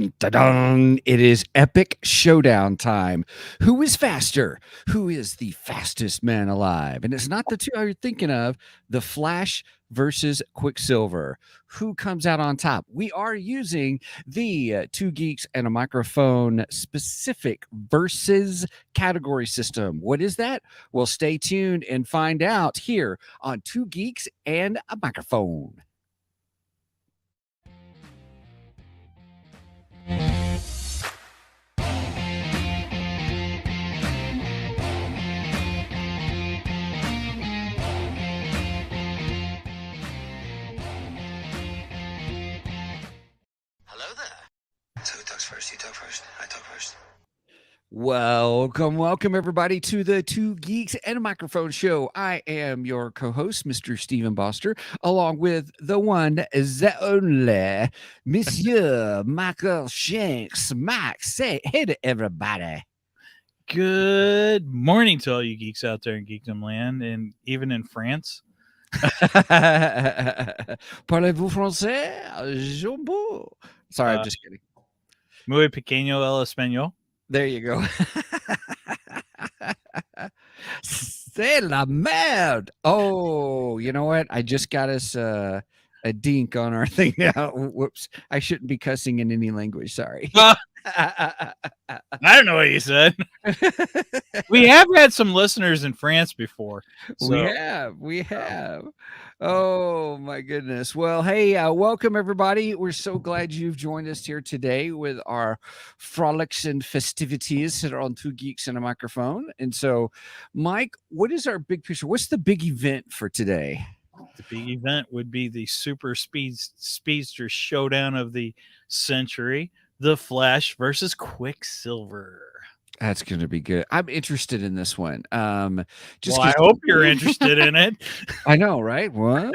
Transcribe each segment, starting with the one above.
dun, dun, dun. It is epic showdown time. Who is faster? Who is the fastest man alive? And it's not the two you're thinking of, the Flash versus Quicksilver. Who comes out on top? We are using the Two Geeks and a Microphone specific versus category system. What is that? Well, stay tuned and find out here on Two Geeks and a Microphone. So who talks first? You talk first. I talk first. Welcome everybody to the Two Geeks and a Microphone show. I am your co-host, Mr. Stephen Boster, along with the one, the only, Monsieur Michael Shanks. Mike, say hey to everybody. Good morning to all you geeks out there in Geekdom land and even in France. Parlez-vous français? Jumbo. Sorry, I'm just kidding. Muy pequeño el español. There you go. C'est la merde. Oh, you know what? I just got us a dink on our thing now. Whoops. I shouldn't be cussing in any language. Sorry. I don't know what you said. We have had some listeners in France before. So. We have. Oh my goodness. Well, hey, welcome everybody. We're so glad you've joined us here today with our frolics and festivities that are on Two Geeks and a Microphone. And so, Mike, what is our big picture? What's the big event for today? The big event would be the super speedster showdown of the century, the Flash versus Quicksilver. That's going to be good. I'm interested in this one. I hope you're interested in it. I know, right? What?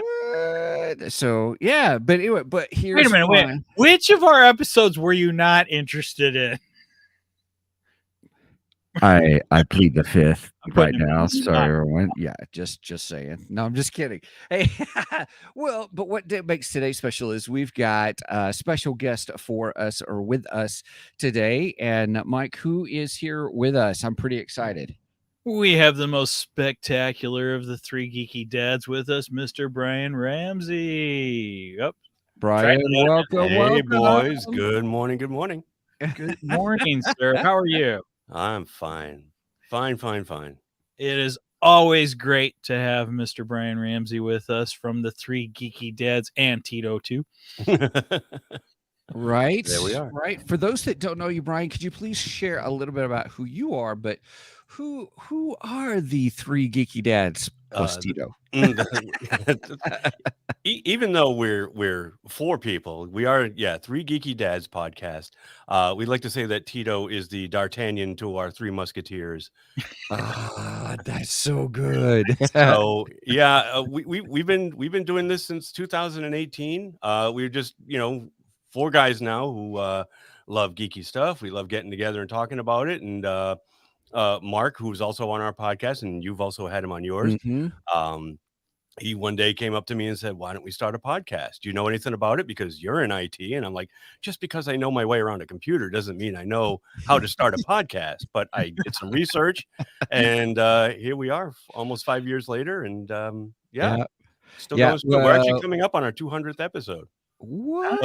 So, yeah, but anyway, but here's wait a minute. Wait. Which of our episodes were you not interested in? I plead the fifth right now. Sorry, everyone. Yeah, just saying. No, I'm just kidding. Hey, well, but what makes today special is we've got a special guest for us or with us today. And Mike, who is here with us? I'm pretty excited. We have the most spectacular of the three geeky dads with us, Mr. Brien Ramsey. Yep. Brian, welcome. Hey, boys. Good morning. Good morning. Good morning, sir. How are you? I'm fine. Fine. It is always great to have Mr. Brien Ramsey with us from the three geeky dads and Tito too. Right. There we are. Right. For those that don't know you, Brian, could you please share a little bit about who you are, but who are the three geeky dads plus Tito? Even though we're four people, we are three geeky dads podcast. We like to say that Tito is the D'Artagnan to our three musketeers. That's so good. So we've been doing this since 2018. We're just four guys now who love geeky stuff. We love getting together and talking about it. And Mark, who's also on our podcast, and you've also had him on yours. Mm-hmm. He one day came up to me and said, "Why don't we start a podcast? Do you know anything about it? Because you're in IT." And I'm like, just because I know my way around a computer doesn't mean I know how to start a podcast. But I did some research, and here we are, almost 5 years later, and still going strong. We're actually coming up on our 200th episode. What?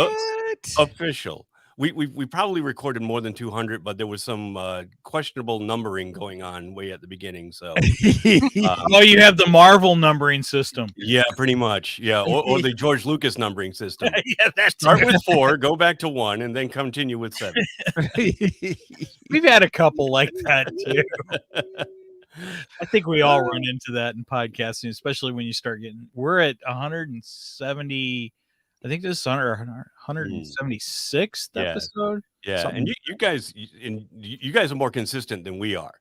Official. We probably recorded more than 200, but there was some questionable numbering going on way at the beginning. So, you have the Marvel numbering system. Yeah, pretty much. Yeah, or the George Lucas numbering system. Yeah, that's start with 4, go back to 1, and then continue with 7. We've had a couple like that too. I think we all run into that in podcasting, especially when you start getting. We're at 170. I think this is our 176th episode. Yeah, and you guys are more consistent than we are.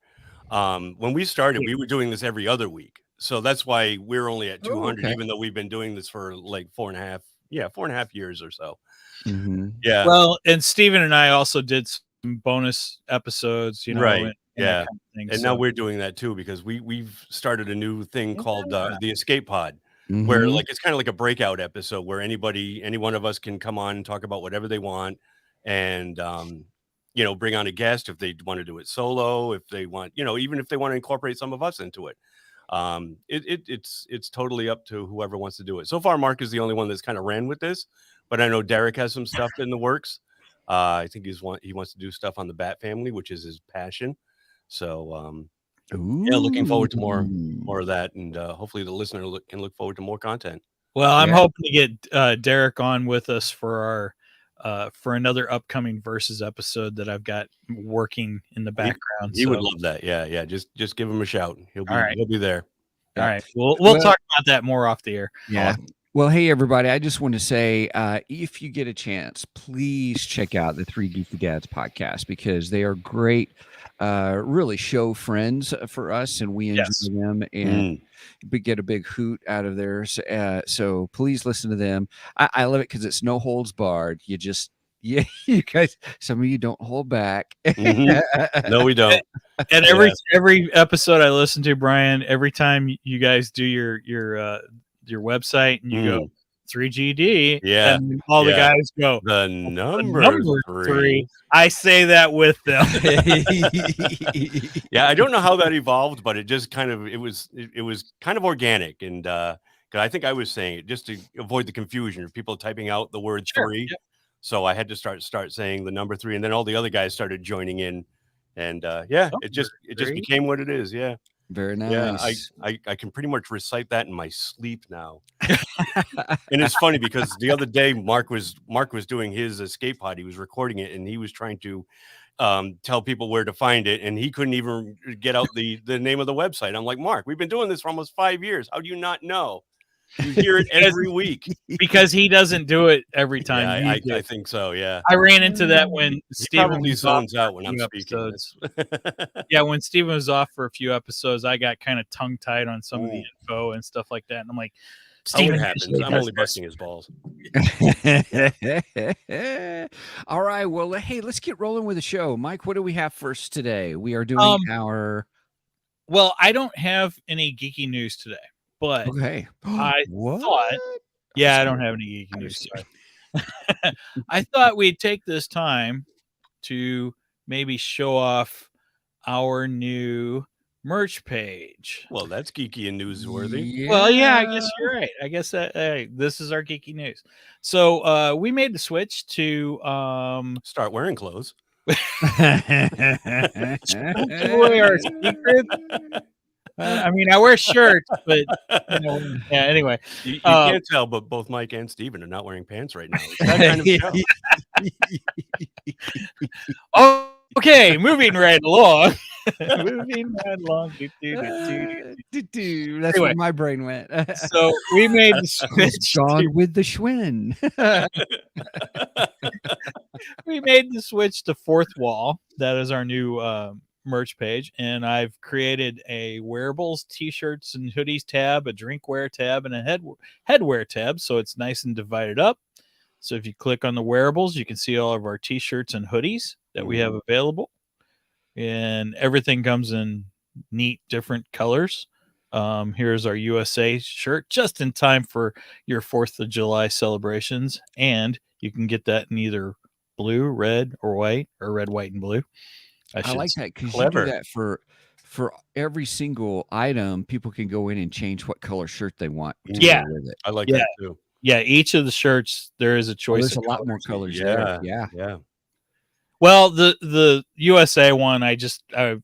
When we started, we were doing this every other week, so that's why we're only at 200, even though we've been doing this for like 4.5 years or so. Mm-hmm. Yeah. Well, and Steven and I also did some bonus episodes, right? And yeah. Kind of thing, and now we're doing that too because we've started a new thing called the Escape Pod. Where like it's kind of like a breakout episode where any one of us can come on and talk about whatever they want, and bring on a guest if they want to do it solo, if they want, even if they want to incorporate some of us into it. It's totally up to whoever wants to do it. So far, Mark is the only one that's kind of ran with this, but I know Derek has some stuff in the works. I think he wants to do stuff on the Bat Family, which is his passion. So looking forward to more of that, and hopefully the listener can look forward to more content. Well, I'm hoping to get Derek on with us for our for another upcoming Versus episode that I've got working in the background. He would love that. Yeah. Just give him a shout. He'll be there. All right. We'll talk about that more off the air. Yeah. Well, hey, everybody, I just want to say, if you get a chance, please check out the 3 Geeky Dads podcast, because they are great, really show friends for us, and we enjoy them, and we get a big hoot out of theirs. So please listen to them. I love it because it's no holds barred. You just, you guys, some of you don't hold back. No, we don't. And every episode I listen to, Brian, every time you guys do your website and you go 3GD, and all the guys go the number 3. I say that with them. Yeah, I don't know how that evolved, but it just kind of it was kind of organic, and because I think I was saying it just to avoid the confusion of people typing out the word 3. Yeah. So I had to start saying the number 3, and then all the other guys started joining in, and it just became what it is. Yeah. Very nice. Yeah, I can pretty much recite that in my sleep now. And it's funny because the other day Mark was doing his escape pod. He was recording it, and he was trying to tell people where to find it, and he couldn't even get out the name of the website. I'm like, Mark, we've been doing this for almost 5 years. How do you not know? You hear it every week. Because he doesn't do it every time. I think so. Yeah. I ran into that when Steven probably zones out when I'm speaking. Yeah, when Steven was off for a few episodes, I got kind of tongue tied on some of the info and stuff like that. And I'm like, Steven, happens. I'm only busting his balls. All right. Well, hey, let's get rolling with the show. Mike, what do we have first today? We are doing our. Well, I don't have any geeky news today. But okay. I thought, I don't have any geeky news. I thought we'd take this time to maybe show off our new merch page. Well, that's geeky and newsworthy. Yeah. Well, yeah, I guess you're right. I guess that this is our geeky news. So we made the switch to start wearing clothes. Our secret. I mean, I wear shirts, but anyway. You can't tell, but both Mike and Steven are not wearing pants right now. It's that kind of show. Okay, moving right along. That's where my brain went. So we made the switch. Gone with the Schwinn. We made the switch to Fourth Wall. That is our new merch page, and I've created a wearables, t-shirts, and hoodies tab, a drinkware tab, and a headwear tab, so it's nice and divided up. So if you click on the wearables, you can see all of our t-shirts and hoodies that we have available, and everything comes in neat different colors. Here's our USA shirt, just in time for your 4th of July celebrations, and you can get that in either blue, red, or white, or red, white, and blue. I like that because you do that for every single item. People can go in and change what color shirt they want. Yeah, with it. I like that too. Yeah, each of the shirts there is a choice. There's a lot more colors. Yeah, there. Yeah. Well, the USA one, I thought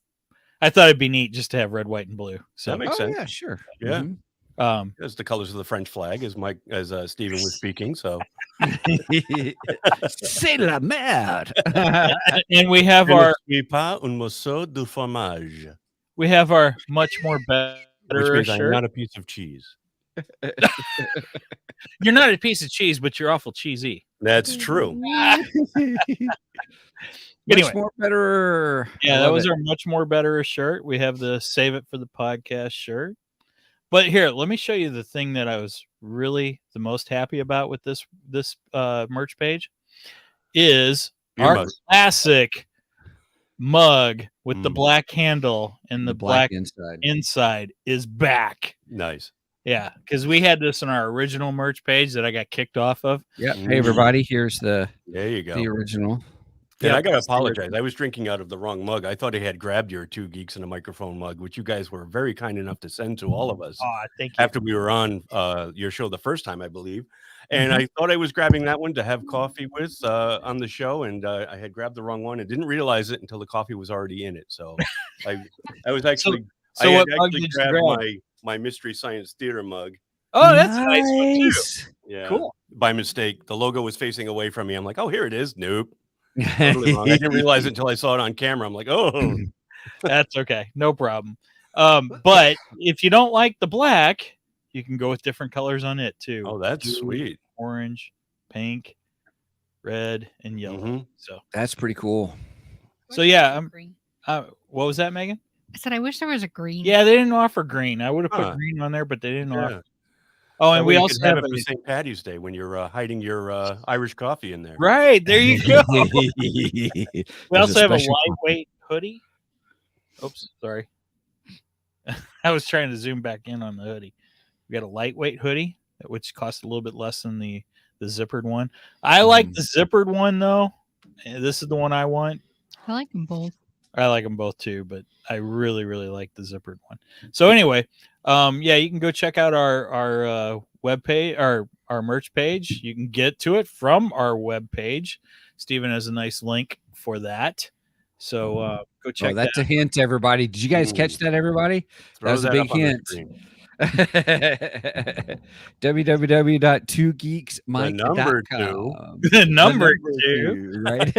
it'd be neat just to have red, white, and blue. So that makes sense. Yeah, sure. Yeah. Mm-hmm. That's the colors of the French flag, as Steven was speaking. So, c'est la merde. And we have our un morceau de fromage. We have our much more better Which means shirt. I'm not a piece of cheese. You're not a piece of cheese, but you're awful cheesy. That's true. Anyway, much more better. Yeah, that was our much more better shirt. We have the Save It for the Podcast shirt. But here, let me show you the thing that I was really the most happy about with this merch page is our classic mug with the black handle and the black inside is back. Nice. Yeah, because we had this on our original merch page that I got kicked off of. Yeah. Hey, everybody. Here's the There you go. original. And Yep, I got to that's the apologize. original. I was drinking out of the wrong mug. I thought I had grabbed your 2 Geeks and a Microphone mug, which you guys were very kind enough to send to all of us Oh, thank you. after we were on your show the first time, I believe. And I thought I was grabbing that one to have coffee with on the show, and I had grabbed the wrong one and didn't realize it until the coffee was already in it. So I was actually So I what had mug actually did you grabbed grab? my Mystery Science Theater mug. Oh, that's a nice one too. Nice. Yeah, Cool. by mistake. The logo was facing away from me. I'm like, oh, here it is. Nope. Totally wrong. I didn't realize it until I saw it on camera. I'm like, oh, That's okay. No problem. But if you don't like the black, you can go with different colors on it too. oh, that's Blue, sweet. Orange, pink, red, and yellow. Mhm. So That's pretty cool. So, yeah, Green. what was that, Megan? I said I wish there was a green. Yeah, they didn't offer green. I would have put Huh. green on there, but they didn't Yeah. offer. Oh, That and way we you also could have have it for a St. Patty's Day when you're hiding your Irish coffee in there. right there. You go. We There's also have a special- lightweight hoodie. Oops, sorry. I was trying to zoom back in on the hoodie. We got a lightweight hoodie, which costs a little bit less than the zippered one. I like the zippered one though. And this is the one I want. I like them both. I like them both too, but I really, really like the zippered one. So anyway, yeah, you can go check out our webpage, our merch page. You can get to it from our webpage. Steven has a nice link for that. So go check Oh, that's that a hint, everybody. Did you guys catch that, everybody? Throw was a that big up on the hint. screen. www.2geeksmike.com. the number The 2. right?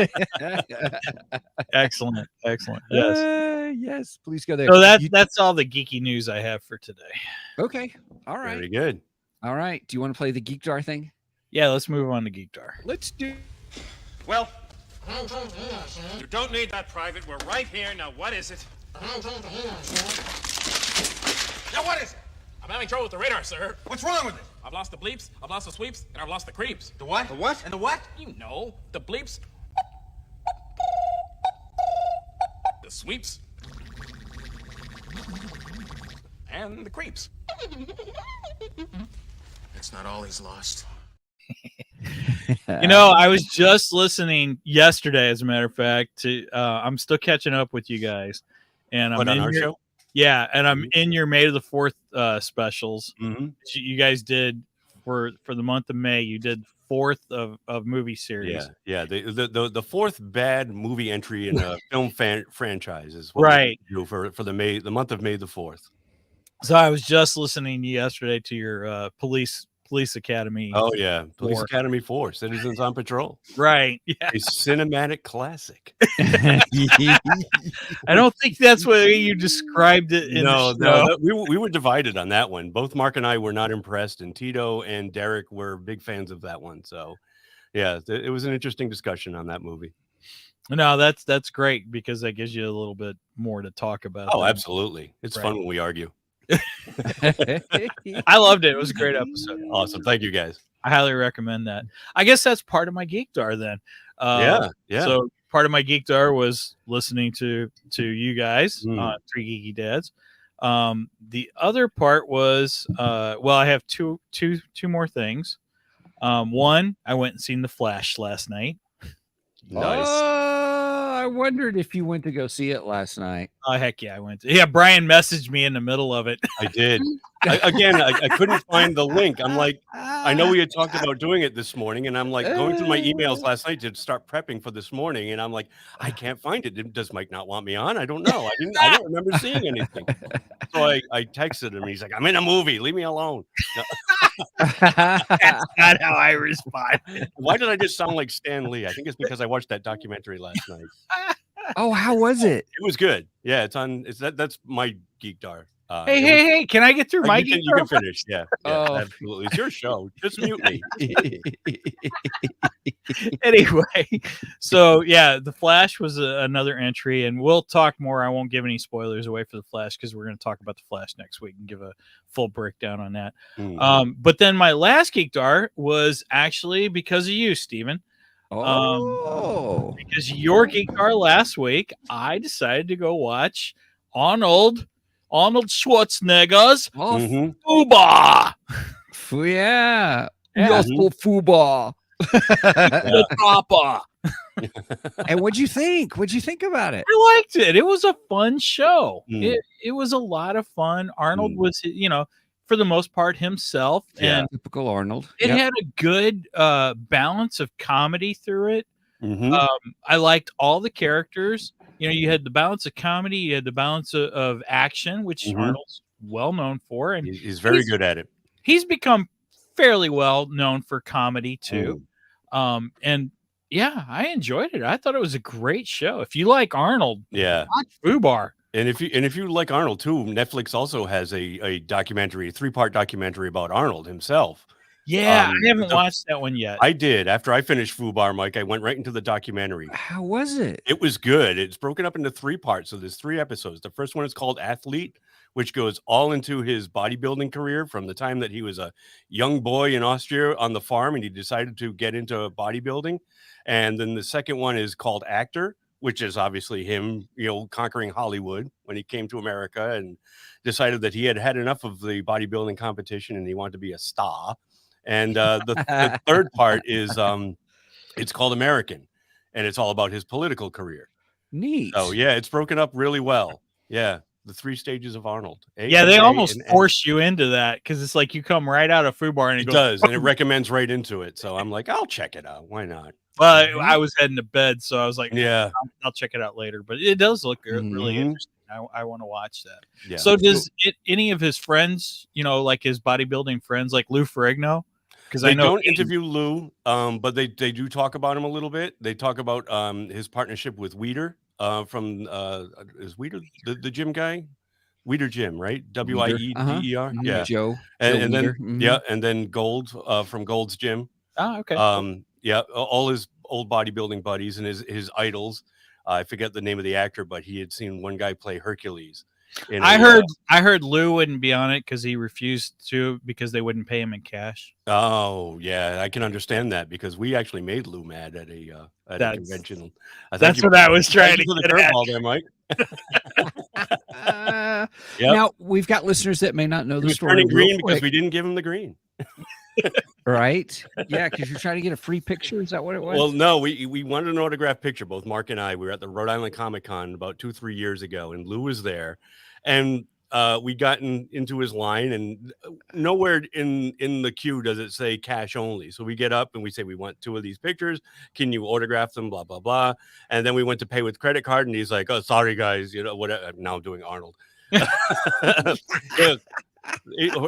Excellent. Yes. Yes, please go there. So that's all the geeky news I have for today. Okay. All right. Very good. All right. Do you want to play the Geek Jar thing? Yeah, let's move on to Geek Jar. Let's do. Well, you don't need that, Private. We're right here. Now, what is it? Now, what is it? I'm having trouble with the radar, sir. What's wrong with it? I've lost the bleeps, I've lost the sweeps, and I've lost the creeps. The what? The what? And the what? You know, the bleeps, the sweeps, and the creeps. It's not all he's lost. You know, I was just listening yesterday, as a matter of fact, to I'm still catching up with you guys. And I'm What, on in our your, show? Yeah, and I'm in your May the 4th specials. Mm-hmm. You guys did for the month of May. You did 4th of movie series. Yeah. The fourth bad movie entry in a film franchise is what Right. we do for the month of May the 4th. So I was just listening yesterday to your Police Academy. Oh yeah, Police 4. Academy 4, Citizens on Patrol, Right. Yeah. a cinematic classic. I don't think that's what you described it in No, the show. we were divided on that one. Both Mark and I were not impressed, and Tito and Derek were big fans of that one. So, yeah, it was an interesting discussion on that movie. No, that's great because that gives you a little bit more to talk about. Oh, than- absolutely, it's Right. fun when we argue. I loved it. It was a great episode. Awesome, thank you guys. I highly recommend that. I guess that's part of my geekdar then. Yeah. So part of my geekdar was listening to you guys on 3 Geeky Dads. The other part was I have two more things. One, I went and seen The Flash last night. Nice. I wondered if you went to go see it last night. Oh heck yeah, I went. Yeah, Brian messaged me in the middle of it. I did. I couldn't find the link. I'm like, I know we had talked about doing it this morning, and I'm like going through my emails last night to start prepping for this morning, and I'm like, I can't find it. Does Mike not want me on? I don't know. I don't remember seeing anything. So I texted him. He's like, I'm in a movie. Leave me alone. No. That's not how I respond. Why did I just sound like Stan Lee? I think it's because I watched that documentary last night. Oh, how was it? It was good. Yeah, it's on. That's my geekdar. Hey! Can I get through my you geekdar? can finish. Yeah, Oh. absolutely. It's your show. Just mute me. Anyway, so yeah, The Flash was another entry, and we'll talk more. I won't give any spoilers away for The Flash because we're going to talk about The Flash next week and give a full breakdown on that. But then my last geekdar was actually because of you, Steven. Because your geekdar last week, I decided to go watch Arnold Arnold Schwarzenegger's Mhm. Fuba. Yeah. Yeah. Yes, for Fuba. The Papa. And what'd you think? What'd you think about it? I liked it. It was a fun show. Mm. It was a lot of fun. Arnold Mm. was, for the most part himself, Yeah. and Typical Arnold. it Yep. had a good balance of comedy through it. Mhm. I liked all the characters. You had the balance of comedy, you had the balance of action, which Mhm. Arnold's well known for, and He's very good at it. he's become fairly well known for comedy too. Mm. And yeah, I enjoyed it. I thought it was a great show. If you like Arnold, Yeah. watch Fubar. And if you like Arnold too, Netflix also has a documentary, a 3-part documentary about Arnold himself. Yeah, I haven't watched that one yet. I did. After I finished Fubar, Mike, I went right into the documentary. How was it? It was good. It's broken up into 3 parts. So there's 3 episodes. The first one is called Athlete, which goes all into his bodybuilding career from the time that he was a young boy in Austria on the farm and he decided to get into bodybuilding. And then the second one is called Actor, which is obviously him, conquering Hollywood when he came to America and decided that he had had enough of the bodybuilding competition and he wanted to be a star. And the third part is it's called American, and it's all about his political career. Neat. Oh yeah, it's broken up really well. Yeah, the 3 stages of Arnold. Yeah, they almost and force you into that because it's like you come right out of Fubar and it goes, does, and it recommends right into it. So I'm like, I'll check it out. Why not? Well, I was heading to bed, so I was like, Yeah. I'll check it out later. But it does look really Mhm. interesting. I want to watch that. Yeah. So does any of his friends, like his bodybuilding friends, like Lou Ferrigno? Because They I know don't interview Lou, but they do talk about him a little bit. They talk about his partnership with Weider from is Weider the gym guy? Weider Gym, right? Wieder. Yeah. Joe. And then Weider. Mhm. yeah, and then Gold from Gold's Gym. okay. Yeah, all his old bodybuilding buddies and his idols. I forget the name of the actor, but he had seen one guy play Hercules. I heard Lou wouldn't be on it because he refused to because they wouldn't pay him in cash. Oh yeah, I can understand that because we actually made Lou mad at a convention. That's what I was trying to get get at. curveball there, Mike. Yep. Now we've got listeners that may not know He the was story. turning real green because quick, we didn't give him the green. right? Yeah, because you're trying to get a free picture. Is that what it was? Well, no, we wanted an autographed picture. Both Mark and I. We were at the Rhode Island Comic Con about 2-3 years ago, and Lou was there, and we got into his line, and nowhere in the queue does it say cash only. So we get up and we say we want 2 of these pictures. Can you autograph them? Blah blah blah. And then we went to pay with credit card, and he's like, "Oh, sorry guys, whatever." Now I'm doing Arnold.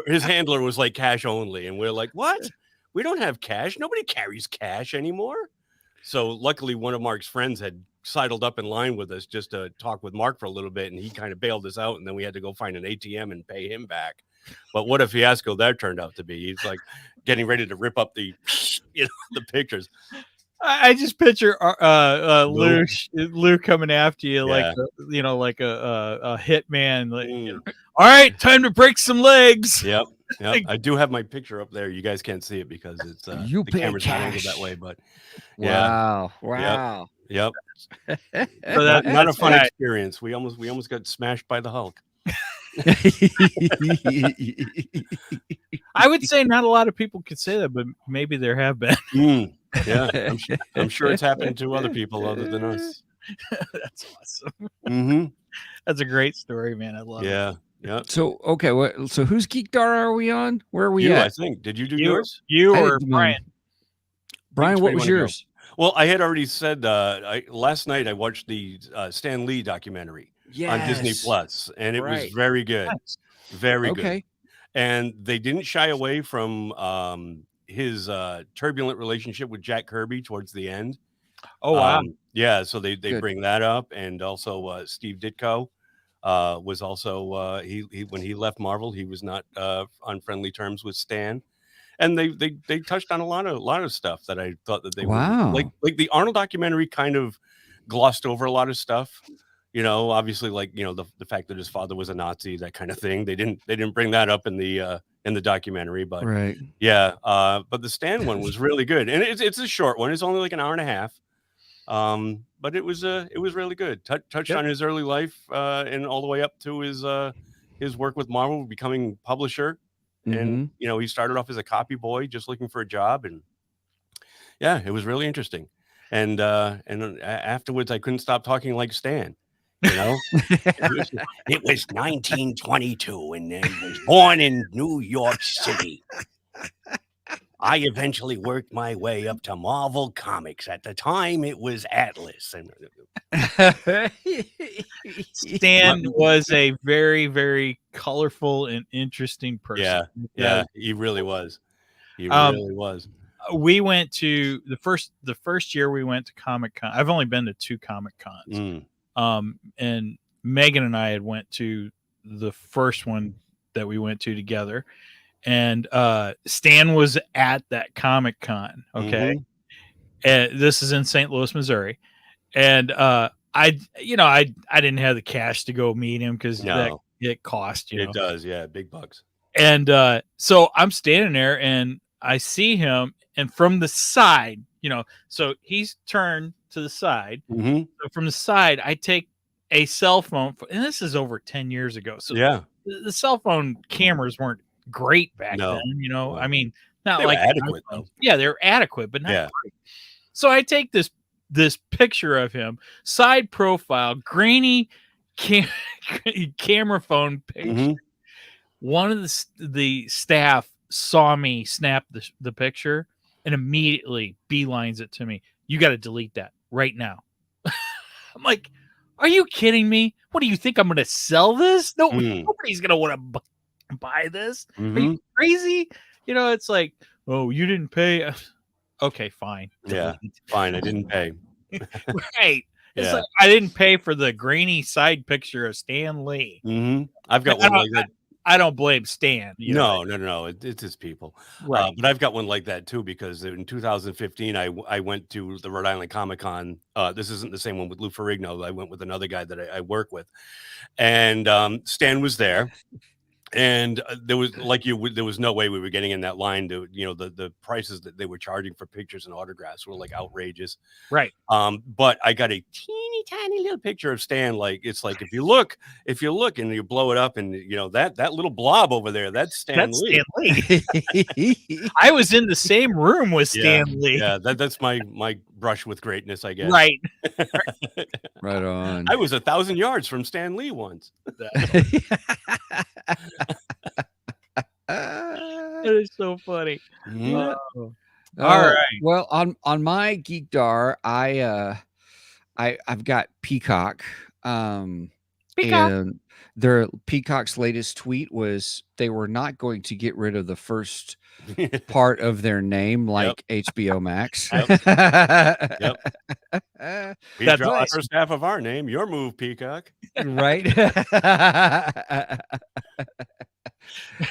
His handler was like cash only, and we're like, "What? We don't have cash. Nobody carries cash anymore." So luckily, one of Mark's friends had sidled up in line with us just to talk with Mark for a little bit, and he kind of bailed us out, and then we had to go find an ATM and pay him back. But what a fiasco that turned out to be. He's like getting ready to rip up the the pictures. I just picture Lou coming after you like a hitman. Like, all right, time to break some legs. Yep. I do have my picture up there. You guys can't see it because it's the camera's not angled that way. But wow. Yep. So not a fun experience. We almost got smashed by the Hulk. I would say not a lot of people could say that, but maybe there have been. Yeah, I'm sure it's happened to other people other than us. That's awesome. Mm-hmm. That's a great story, man. I love it. Yeah. So okay, so whose Geek Dar are we on? Where are we I at? think. Did you do yours? You I or did Brian? Brian, Which way what do you was wanna go? yours? Well, I had already said last night I watched the Stan Lee documentary on Disney Plus, and it was very good, very good. And they didn't shy away from his turbulent relationship with Jack Kirby towards the end. Oh wow! Yeah, so they bring that up, and also Steve Ditko was also he when he left Marvel, he was not on friendly terms with Stan. And they touched on a lot of stuff that I thought that they were like the Arnold documentary kind of glossed over a lot of stuff, obviously like the fact that his father was a Nazi, that kind of thing. They didn't bring that up in the documentary, but but the Stan one was really good, and it's a short one. It's only like an hour and a half, but it was really good. Touched on his early life and all the way up to his his work with Marvel, becoming publisher. And, you know, he started off as a copy boy, just looking for a job. And yeah, it was really interesting. And afterwards, I couldn't stop talking like Stan, you know. It was 1922, and I was born in New York City. I eventually worked my way up to Marvel Comics. At the time, it was Atlas. And Stan was a very, very colorful and interesting person. Yeah, he really was. He really was. We went to the first year we went to Comic Con. I've only been to 2 Comic Cons. And Megan and I had went to the first one that we went to together. And Stan was at that Comic Con. Okay. And this is in St. Louis, Missouri. And I didn't have the cash to go meet him because it cost, you know. It does, yeah, big bucks. And so I'm standing there and I see him, and from the side, you know, so he's turned to the side. So from the side, I take a cell phone, and this is over 10 years ago. So the cell phone cameras weren't great back then, you know. I mean, not they like were adequate though. Yeah, they're adequate, but not great. So I take this picture of him, side profile, grainy camera phone picture. One of the staff saw me snap the picture and immediately beelines it to me. You got to delete that right now. I'm like, are you kidding me? What do you think? I'm going to sell this? No, nobody's going to want to buy this. Are you crazy? You know, it's like, oh, you didn't pay. Okay, fine. Yeah, fine. I didn't pay. Right. It's like I didn't pay for the grainy side picture of Stan Lee. I've got one like that. I don't blame Stan. No. It's his people. Right. But I've got one like that too, because in 2015, I went to the Rhode Island Comic Con. This isn't the same one with Lou Ferrigno. I went with another guy that I work with. And Stan was there. And there was there was no way we were getting in that line to, you know, the prices that they were charging for pictures and autographs were like outrageous. Right. But I got a teeny tiny little picture of Stan. Like, it's like, if you look and you blow it up, and you know, that little blob over there, that's Stan Lee. I was in the same room with Stan Lee. Yeah, that's my brush with greatness, I guess. Right. Right on. I was 1,000 yards from Stan Lee once. That is so funny. All right. Well, on my Geekdar, I've got Peacock. And Peacock's latest tweet was they were not going to get rid of the first part of their name, like HBO Max. We dropped the first half of our name. Your move, Peacock. Right.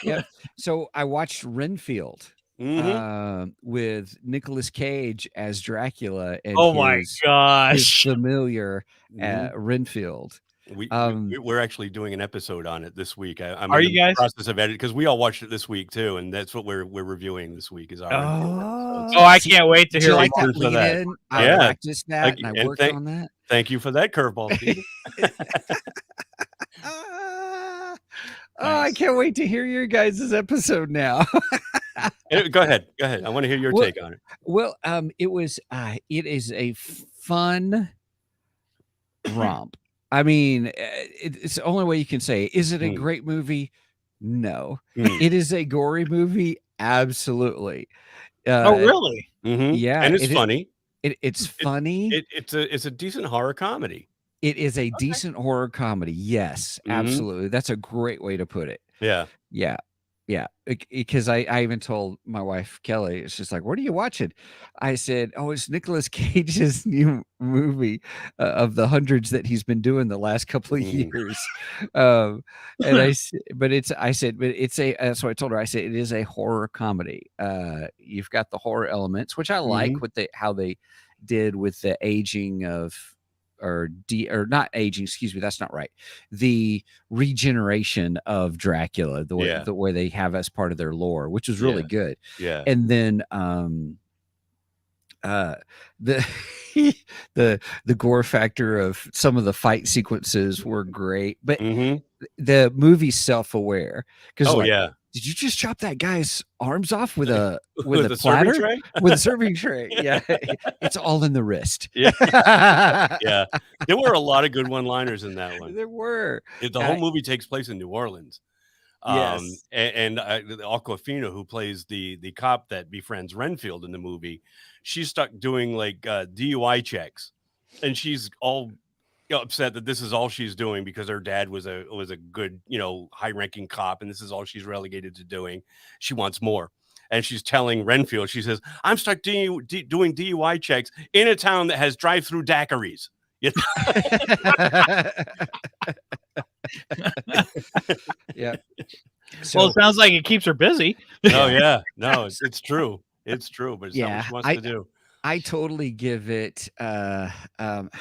Yep. So I watched Renfield with Nicolas Cage as Dracula and my gosh, his familiar Renfield. We're actually doing an episode on it this week. I'm Are in you guys? the process of editing, because we all watched it this week too, and that's what we're reviewing this week. Is our I can't wait to hear like what that lead in. I practiced that and I worked on that. Thank you for that curveball, Steve. I can't wait to hear your guys' episode now. Go ahead. I want to hear your take on it. Well, it is a fun romp. I mean, it's the only way you can say it. Is it a great movie? No. It is a gory movie. Absolutely. Oh, really? Yeah. And it's funny. It's funny. It's a decent horror comedy. It is a decent horror comedy. Yes, absolutely. That's a great way to put it. Yeah. Because I even told my wife, Kelly, it's just like, what are you watching? I said, oh, it's Nicolas Cage's new movie of the hundreds that he's been doing the last couple of years. And that's what I told her. I said, it is a horror comedy. You've got the horror elements, which I like with how they did with the aging of, or not aging, excuse me, that's not right. The regeneration of Dracula, the way they have as part of their lore, which was really good. Yeah. And then The the gore factor of some of the fight sequences were great, but Mhm. the movie's self-aware because Oh, like, yeah. did you just chop that guy's arms off with a With a a serving platter tray? with a serving tray? Yeah, it's all in the wrist. Yeah. Yeah. There were a lot of good one-liners in that one. There were. The whole movie takes place in New Orleans. Yes. And Aquafina, who plays the cop that befriends Renfield in the movie, she's stuck doing like DUI checks, and she's all upset that this is all she's doing because her dad was a good, high-ranking cop, and this is all she's relegated to doing. She wants more. And she's telling Renfield, she says, I'm stuck doing DUI checks in a town that has drive-through daiquiris. You Yeah. Well, it sounds like it keeps her busy. Oh yeah, no, it's true. It's true, but it's not what she wants to do. I totally give it how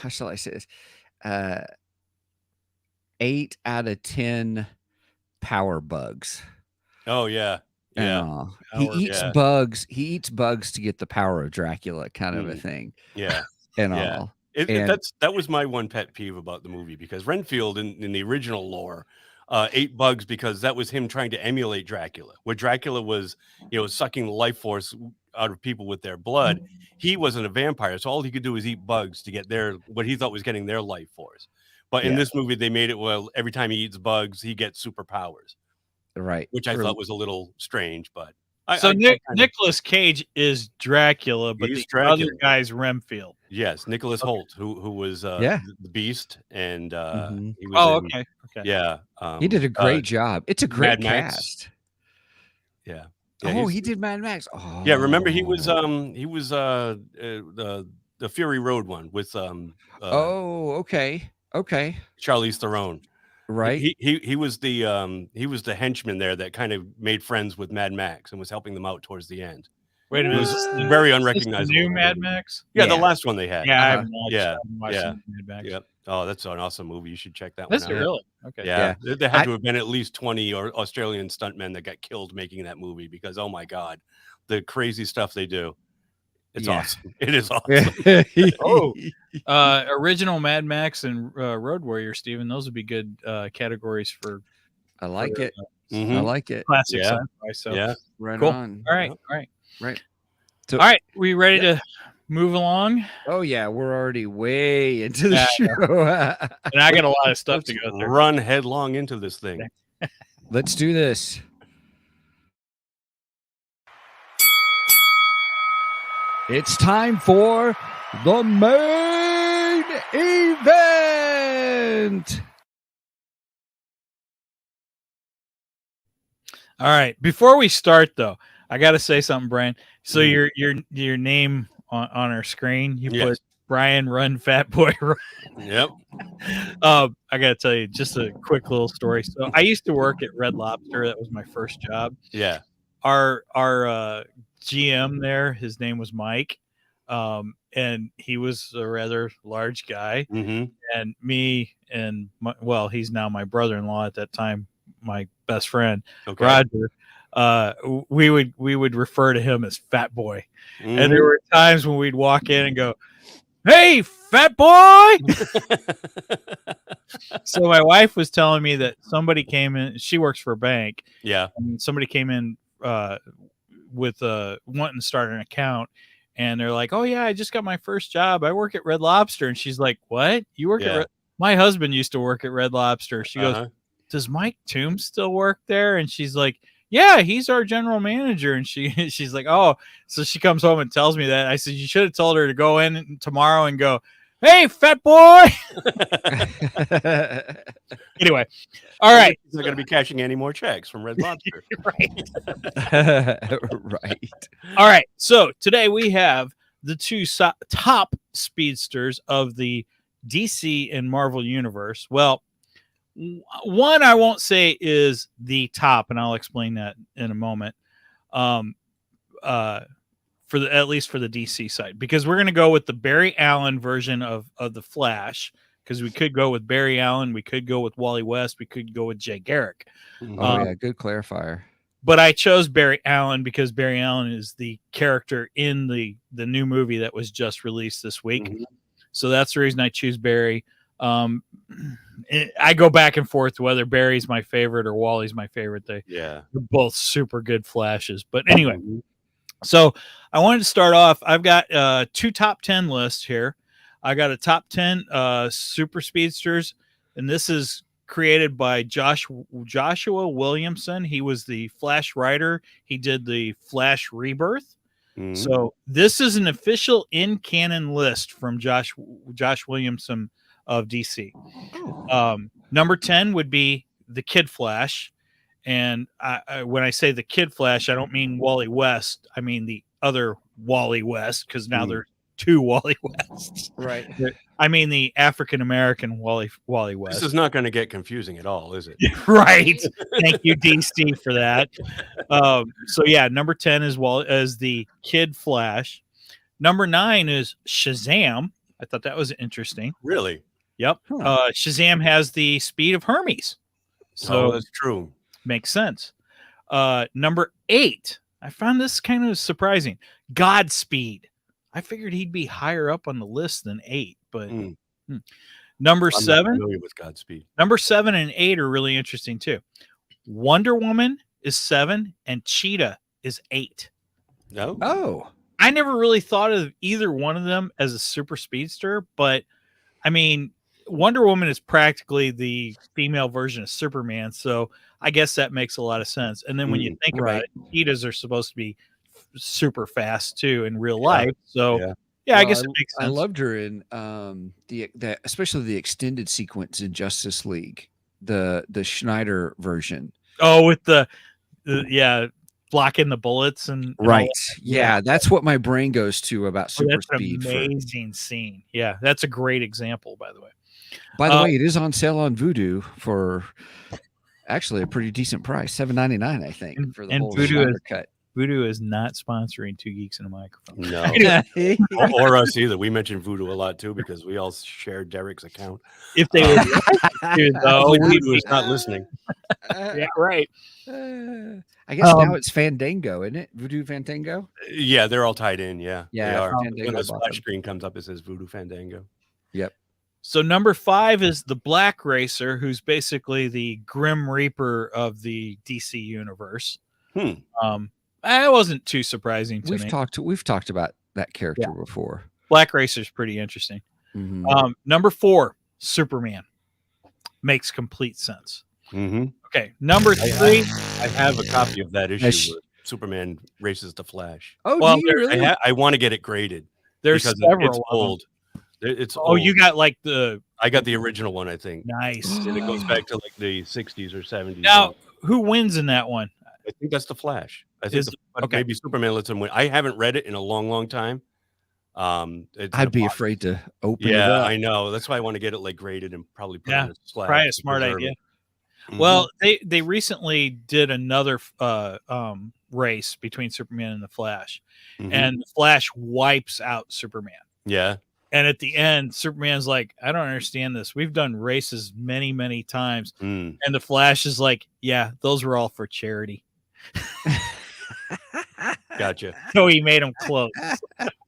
shall I say this? 8 out of 10 power bugs. Oh yeah. Yeah. He eats bugs. He eats bugs to get the power of Dracula, kind of a thing. Yeah. And Yeah. all. That was my one pet peeve about the movie, because Renfield in the original lore ate bugs because that was him trying to emulate Dracula, where Dracula was, sucking the life force out of people with their blood. He wasn't a vampire, so all he could do was eat bugs to get what he thought was getting their life force. But in this movie, they made it, well, every time he eats bugs, he gets superpowers. Right. Which I thought was a little strange, but Nicolas Cage is Dracula, but the other guy's Renfield. Yes, Nicholas Hoult, who was the Beast, and he was okay. Yeah, he did a great job. It's a great cast. Yeah. He did Mad Max. Oh. Yeah, remember he was the Fury Road one with okay. Charlize Theron. Right. He was the henchman there that kind of made friends with Mad Max and was helping them out towards the end. Wait a minute, it was very unrecognizable. New Mad Max? Yeah, the last one they had. Yeah, I haven't watched Mad Max. Yeah. Oh, that's an awesome movie. You should check that one out. That's really? Okay. Yeah. There had to have been at least 20 Australian stuntmen that got killed making that movie, because oh my God, the crazy stuff they do. It's awesome. It is awesome. Original Mad Max and Road Warrior, Steven. Those would be good categories for. I like it. I like it. Classic sci-fi. So yeah, right cool. on. All right. So, all right, we ready to move along? Oh yeah, we're already way into the show, and I got a lot of stuff to go through. Run headlong into this thing. Let's do this. It's time for the main event. All right. Before we start, though, I got to say something, Brian. So your name on our screen, you put Brian Run Fat Boy Run. Yep. I got to tell you just a quick little story. So I used to work at Red Lobster. That was my first job. Yeah. Our GM there, his name was Mike. And he was a rather large guy. Mm-hmm. And me and he's now my brother-in-law at that time, my best friend, Roger. We would refer to him as Fat Boy. Mm-hmm. And there were times when we'd walk in and go, "Hey, Fat Boy!" So my wife was telling me that somebody came in. She works for a bank. Yeah. And somebody came in with wanting to start an account. And they're like, "Oh yeah, I just got my first job. I work at Red Lobster." And she's like, "What? You work at My husband used to work at Red Lobster." She goes, "Does Mike Toombs still work there?" And she's like, "Yeah, he's our general manager." And she's like, "Oh." So she comes home and tells me that. I said, "You should have told her to go in tomorrow and go, 'Hey, Fat Boy.'" Anyway, all right. He's not going to be cashing any more checks from Red Lobster. Right. Right. All right. So today we have the two top speedsters of the DC and Marvel universe. Well, one I won't say is the top, and I'll explain that in a moment. At least for the DC side, because we're going to go with the Barry Allen version of the Flash, because we could go with Barry Allen, we could go with Wally West, we could go with Jay Garrick. Oh yeah, good clarifier. But I chose Barry Allen because Barry Allen is the character in the new movie that was just released this week. Mhm. So that's the reason I choose Barry. I go back and forth whether Barry's my favorite or Wally's my favorite. Yeah. They're both super good flashes. But anyway, so I wanted to start off. I've got 2 top 10 lists here. I got a top 10 super speedsters, and this is created by Joshua Williamson. He was the Flash writer. He did the Flash Rebirth. Mhm. So this is an official in-canon list from Josh Williamson of DC. Number 10 would be the Kid Flash. And when I say the Kid Flash, I don't mean Wally West. I mean the other Wally West, because now there's 2 Wally Wests. Right. I mean the African-American Wally West. This is not going to get confusing at all, is it? Right. Thank you, DC, for that. So yeah, number 10 is the Kid Flash. Number 9 is Shazam. I thought that was interesting. Really? Yep. Shazam has the speed of Hermes. So that's true. makes sense. Number 8. I found this kind of surprising. Godspeed. I figured he'd be higher up on the list than 8, but number I'm not 7. familiar with Godspeed. Number 7 and 8 are really interesting too. Wonder Woman is 7 and Cheetah is 8. No. Oh, I never really thought of either one of them as a super speedster, but I mean, Wonder Woman is practically the female version of Superman, so I guess that makes a lot of sense. And then when you think about it, cheetahs are supposed to be super fast too in real life. So yeah, I Well, guess it makes sense. I loved her in the especially the extended sequence in Justice League, the Schneider version. Oh, with the blocking the bullets and Right. all Yeah, that's what my brain goes to about super that's speed. an amazing scene. Yeah, that's a great example, by the way. By the way, it is on sale on Vudu for actually a pretty decent price, $7.99, I think, for the whole Schneider cut. Voodoo is not sponsoring 2 Geeks and a Microphone. No. or us either. We mentioned Voodoo a lot too because we all share Derek's account. If they would like to, though, Voodoo is not listening. Yeah, right. I guess now it's Fandango, isn't it? Voodoo Fandango? Yeah, they're all tied in. Yeah, Yeah, they are. Fandango When the bought splash them. screen comes up, it says Voodoo Fandango. Yep. So number 5 is the Black Racer, who's basically the Grim Reaper of the DC universe. That wasn't too surprising to me. We've talked about that character before. Black Racer's pretty interesting. Mhm. Number 4, Superman. Makes complete sense. Okay, number 3. I have a copy of that issue where Superman races the Flash. Oh, well, do you really? I want to get it graded. There's because several it's of them. old. It's Oh, old. you got like the I got the original one, I think. nice. And it goes back to like the 60s or 70s. Now, who wins in that one? I think that's the Flash. I think okay. maybe Superman lets him win. I haven't read it in a long, long time. I'd be afraid to open it Yeah, up. I know. That's why I want to get it like graded and probably put it in a slab. Probably a to smart preserve idea. it. Well, they recently did another race between Superman and the Flash, and the Flash wipes out Superman. Yeah. And at the end, Superman's like, I don't understand this. We've done races many, many times. And the Flash is like, yeah, those were all for charity. Gotcha. So he made them close.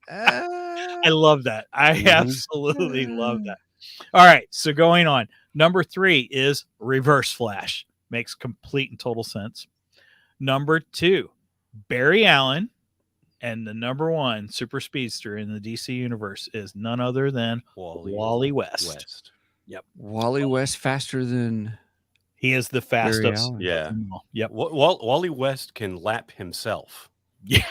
I love that. I absolutely love that. All right. So going on. Number 3 is Reverse Flash. Makes complete and total sense. Number 2, Barry Allen. And the number 1 super speedster in the DC universe is none other than Wally West. Yep. Wally West faster than he is the fastest. Yeah. Yep. Wally West can lap himself. Yeah.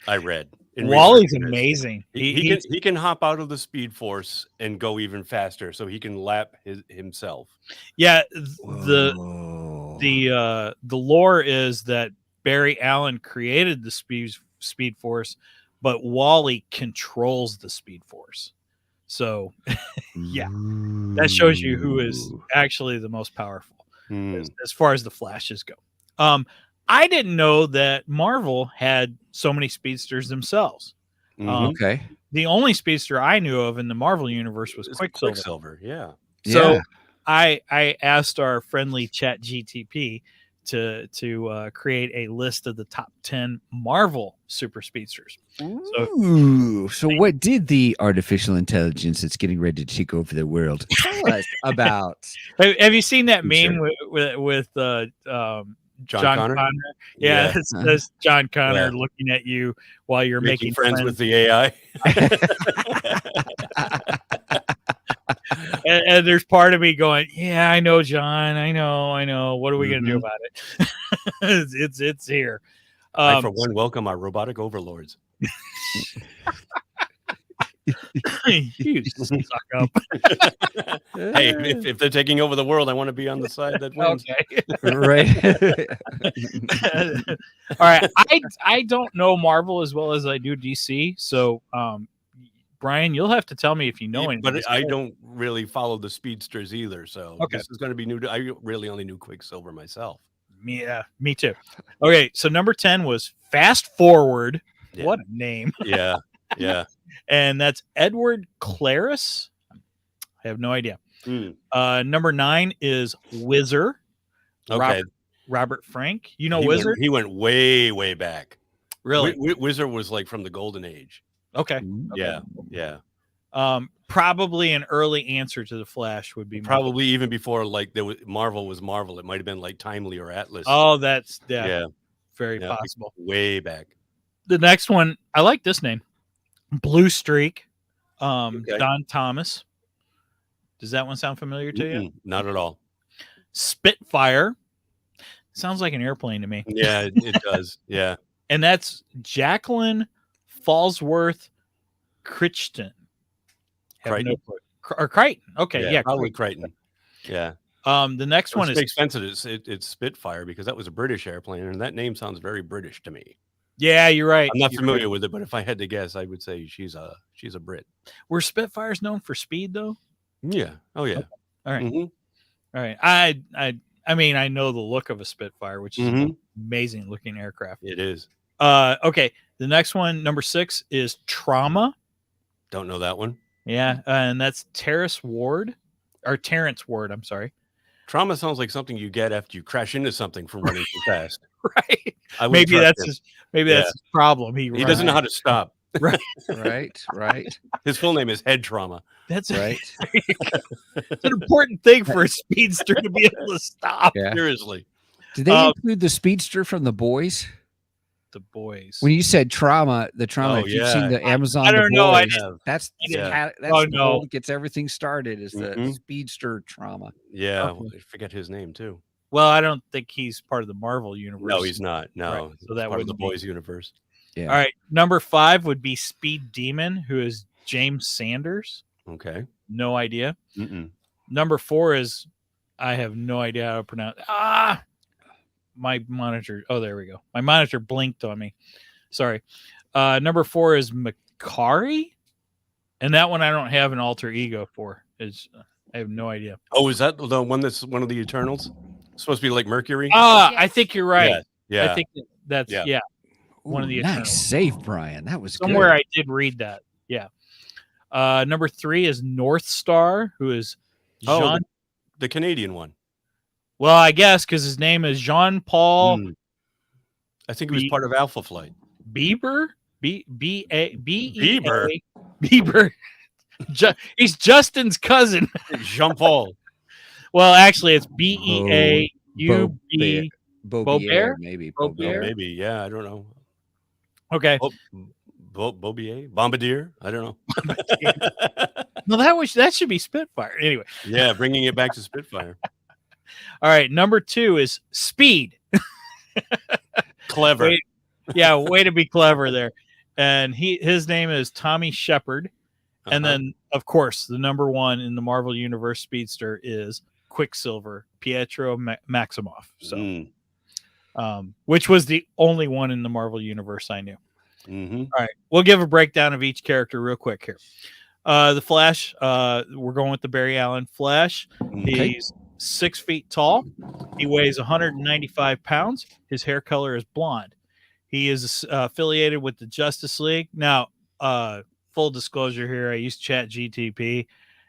I read. Wally's amazing. He can hop out of the Speed Force and go even faster, so he can lap himself. Yeah. The lore is that Barry Allen created the Speed Force, but Wally controls the Speed Force. So, yeah, that shows you who is actually the most powerful as far as the Flashes go. I didn't know that Marvel had so many speedsters themselves. Okay. The only speedster I knew of in the Marvel universe was Quicksilver. Yeah. So I asked our friendly Chat GTP to create a list of the top 10 Marvel super speedsters. Ooh, so what did the artificial intelligence that's getting ready to take over the world tell us about? Have you seen that Sure. meme with John Connor? Connor? Yeah, Yeah. it says John Connor Yeah. looking at you while you're Making making friends with the AI. and there's part of me going, yeah, I know, John. I know. What are we gonna do about it? it's here. I, for one, welcome our robotic overlords. You suck up. Hey, if they're taking over the world, I want to be on the side that wins. Okay. Right. All right. I don't know Marvel as well as I do DC. So, Brian, you'll have to tell me if you know anything. But I don't really follow the speedsters either, so Okay. this is going to be new. I really only knew Quicksilver myself. Me too. Okay, so number 10 was Fast Forward. Yeah. What a name. Yeah, yeah. And that's Edward Claris. I have no idea. Number 9 is Whizzer. Okay. Robert Frank. You know he Whizzer? He went way back. Really? Whizzer was like from the golden age. Okay. Yeah, yeah. Probably an early answer to the Flash would be Probably even before like Marvel was Marvel. It might have been like Timely or Atlas. Oh, that's yeah, very yeah, possible. way back. The next one, I like this name, Blue Streak. Okay. Don Thomas. Does that one sound familiar to you? Not at all. Spitfire. Sounds like an airplane to me. Yeah, it does. Yeah. And that's Jacqueline Fallsworth Crichton. Crichton? Or Crichton. Okay, yeah, probably Crichton. Yeah. The next one Which is makes sense that it's Spitfire because that was a British airplane, and that name sounds very British to me. Yeah, you're right. I'm not familiar with it, but if I had to guess, I would say she's a Brit. Were Spitfires known for speed though? Yeah. Oh yeah. Okay. All right. Mhm. All right. I mean, I know the look of a Spitfire, which is an amazing looking aircraft. It is. Okay. The next one, number 6, is Trauma. Don't know that one. Yeah, and that's Terrence Ward. I'm sorry. Trauma sounds like something you get after you crash into something from running too fast. Right. I wouldn't Maybe trust that's him. that's his problem. He doesn't know how to stop. Right. His full name is Head Trauma. That's Right. it's an important thing for a speedster to be able to stop. Yeah. Seriously. Did they include the speedster from The Boys? The Boys. When you said trauma, if you've seen the Amazon, I don't The know. Boys, that's Yeah. that's Oh, the no. one that gets everything started is the speedster Trauma. Yeah. Okay. I forget his name too. Well, I don't think he's part of the Marvel universe. No, he's not. No. Right, so that part of the wouldn't be. Boys universe. Yeah. All right. Number 5 would be Speed Demon, who is James Sanders. Okay. No idea. Mm-mm. Number 4 is, I have no idea how to pronounce. My monitor. Oh, there we go. My monitor blinked on me. Sorry. Number 4 is Makari, and that one I don't have an alter ego for. I have no idea. Oh, is that the one that's one of the Eternals? It's supposed to be like Mercury? I think you're right. Yeah. I think that's one of the nice Eternals. save, Brian. That was Somewhere good. I did read that. Yeah. Number 3 is North Star, who is Jean. The Canadian one. Well, I guess because his name is Jean Paul I think he was part of Alpha Flight. Bieber. Bieber. Bieber. He's Justin's cousin. Jean Paul. Well, actually, it's Beaub. Beaubier, maybe. Beaubier? Maybe, yeah, I don't know. Okay. Beaubier? Bombardier? I don't know. No, that should be Spitfire. Anyway. Yeah, bringing it back to Spitfire. All right. Number 2 is Speed. Clever. Way to be clever there. And his name is Tommy Shepard. And then, of course, the number 1 in the Marvel Universe speedster is Quicksilver, Pietro Maximoff. So, which was the only one in the Marvel Universe I knew. All right, we'll give a breakdown of each character real quick here. The Flash, we're going with the Barry Allen Flash. Okay. He's 6 feet tall. He weighs 195 pounds. His hair color is blonde. He is affiliated with the Justice League. Now, full disclosure here, I used ChatGTP,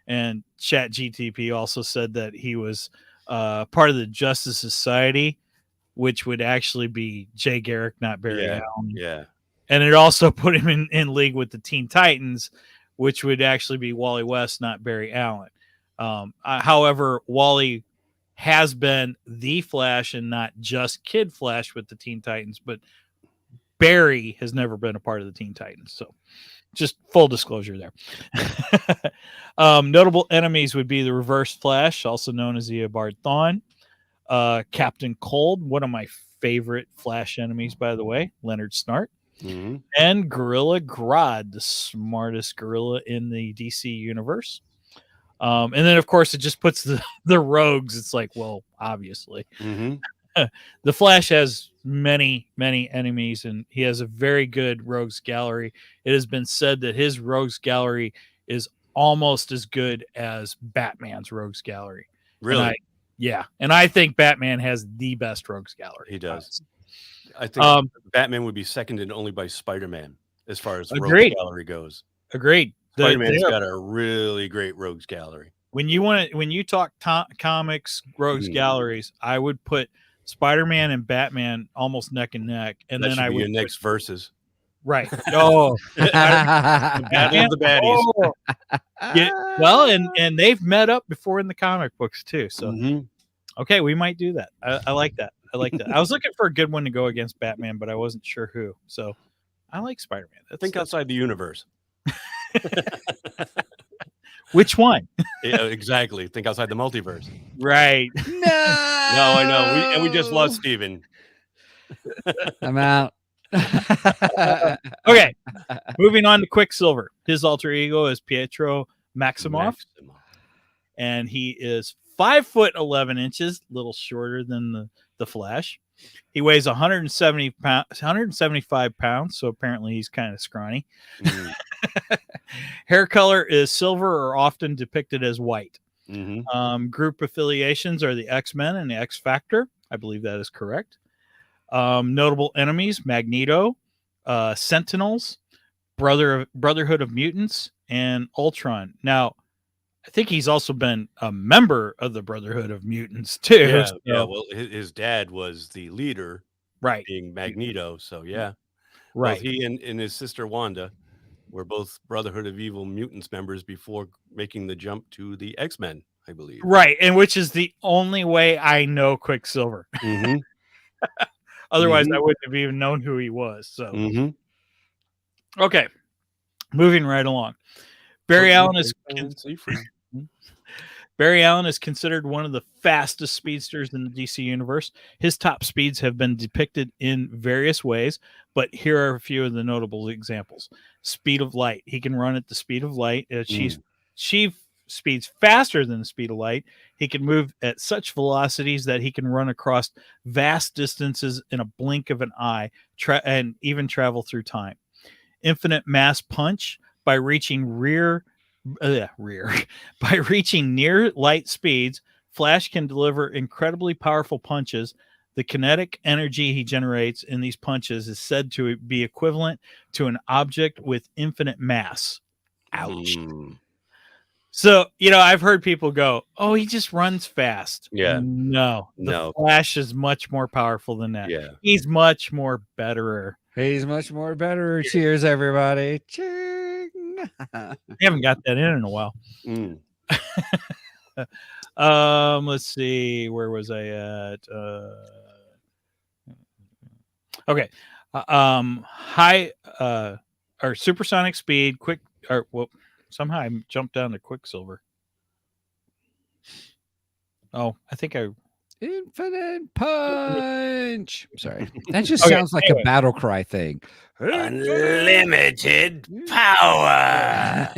and ChatGTP also said that he was part of the Justice Society, which would actually be Jay Garrick, not Barry Allen. Yeah. And it also put him in league with the Teen Titans, which would actually be Wally West, not Barry Allen. However, Wally has been the Flash and not just Kid Flash with the Teen Titans, but Barry has never been a part of the Teen Titans. So just full disclosure there. Notable enemies would be the Reverse Flash, also known as the Eobard Thawne, Captain Cold, one of my favorite Flash enemies, by the way, Leonard Snart, and Gorilla Grodd, the smartest gorilla in the DC universe. And then, of course, it just puts the rogues. It's like, well, obviously. The Flash has many, many enemies, and he has a very good rogues gallery. It has been said that his rogues gallery is almost as good as Batman's rogues gallery. Really? And I think Batman has the best rogues gallery. He does. I think Batman would be seconded only by Spider-Man as far as rogues gallery goes. Agreed. Spider-Man's got a really great rogues gallery. When you talk comics rogues galleries, I would put Spider-Man and Batman almost neck and neck, and that then I would your next verses. Right. Oh, Battle of the baddies. Oh. Yeah, well, and they've met up before in the comic books too. So okay, we might do that. I like that. I like that. I was looking for a good one to go against Batman, but I wasn't sure who. So I like Spider-Man. Think outside the universe. Which one? Yeah, exactly. Think outside the multiverse. Right. No, I know. We just lost Steven. I'm out. Okay. Moving on to Quicksilver. His alter ego is Pietro Maximoff. And he is 5'11", a little shorter than the Flash. He weighs 175 pounds, so apparently he's kind of scrawny. Hair color is silver or often depicted as white. Group affiliations are the X-Men and the X-Factor. I believe that is correct. Notable enemies, Magneto, Sentinels, Brotherhood of Mutants, and Ultron. Now, I think he's also been a member of the Brotherhood of Mutants too. Yeah. Well, his dad was the leader, right? Being Magneto. So yeah, right. Both he and his sister Wanda were both Brotherhood of Evil Mutants members before making the jump to the X-Men, I believe. Right, and which is the only way I know Quicksilver. Otherwise, I wouldn't have even known who he was. So, okay, moving right along. Barry Allen is considered one of the fastest speedsters in the DC universe. His top speeds have been depicted in various ways, but here are a few of the notable examples. Speed of light. He can run at the speed of light. Achieve speeds faster than the speed of light. He can move at such velocities that he can run across vast distances in a blink of an eye and even travel through time. Infinite mass punch. By reaching by reaching near light speeds, Flash can deliver incredibly powerful punches. The kinetic energy he generates in these punches is said to be equivalent to an object with infinite mass. Ouch. So, I've heard people go, oh, he just runs fast. Yeah. No. Flash is much more powerful than that. Yeah. He's much more betterer. He's much more better. Cheers, everybody. Cheers. I haven't got that in a while. Let's see. Where was I at? Okay. High or supersonic speed, somehow I jumped down to Quicksilver. Oh, I think Infinite punch. Sorry. That just sounds like a battle cry thing. Unlimited power.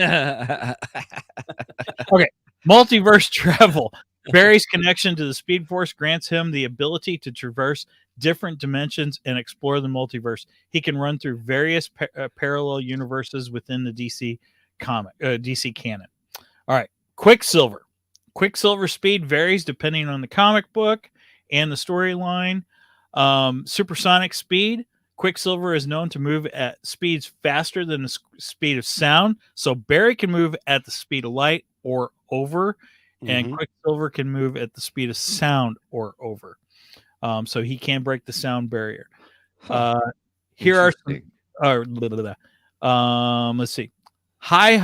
Okay. Multiverse travel. Barry's connection to the Speed Force grants him the ability to traverse different dimensions and explore the multiverse. He can run through various parallel universes within the DC canon. All right. Quicksilver. Quicksilver speed varies depending on the comic book and the storyline. Supersonic speed. Quicksilver is known to move at speeds faster than the speed of sound. So Barry can move at the speed of light or over, and Quicksilver can move at the speed of sound or over. so he can break the sound barrier. Huh. Here are some, Interesting. let's see. High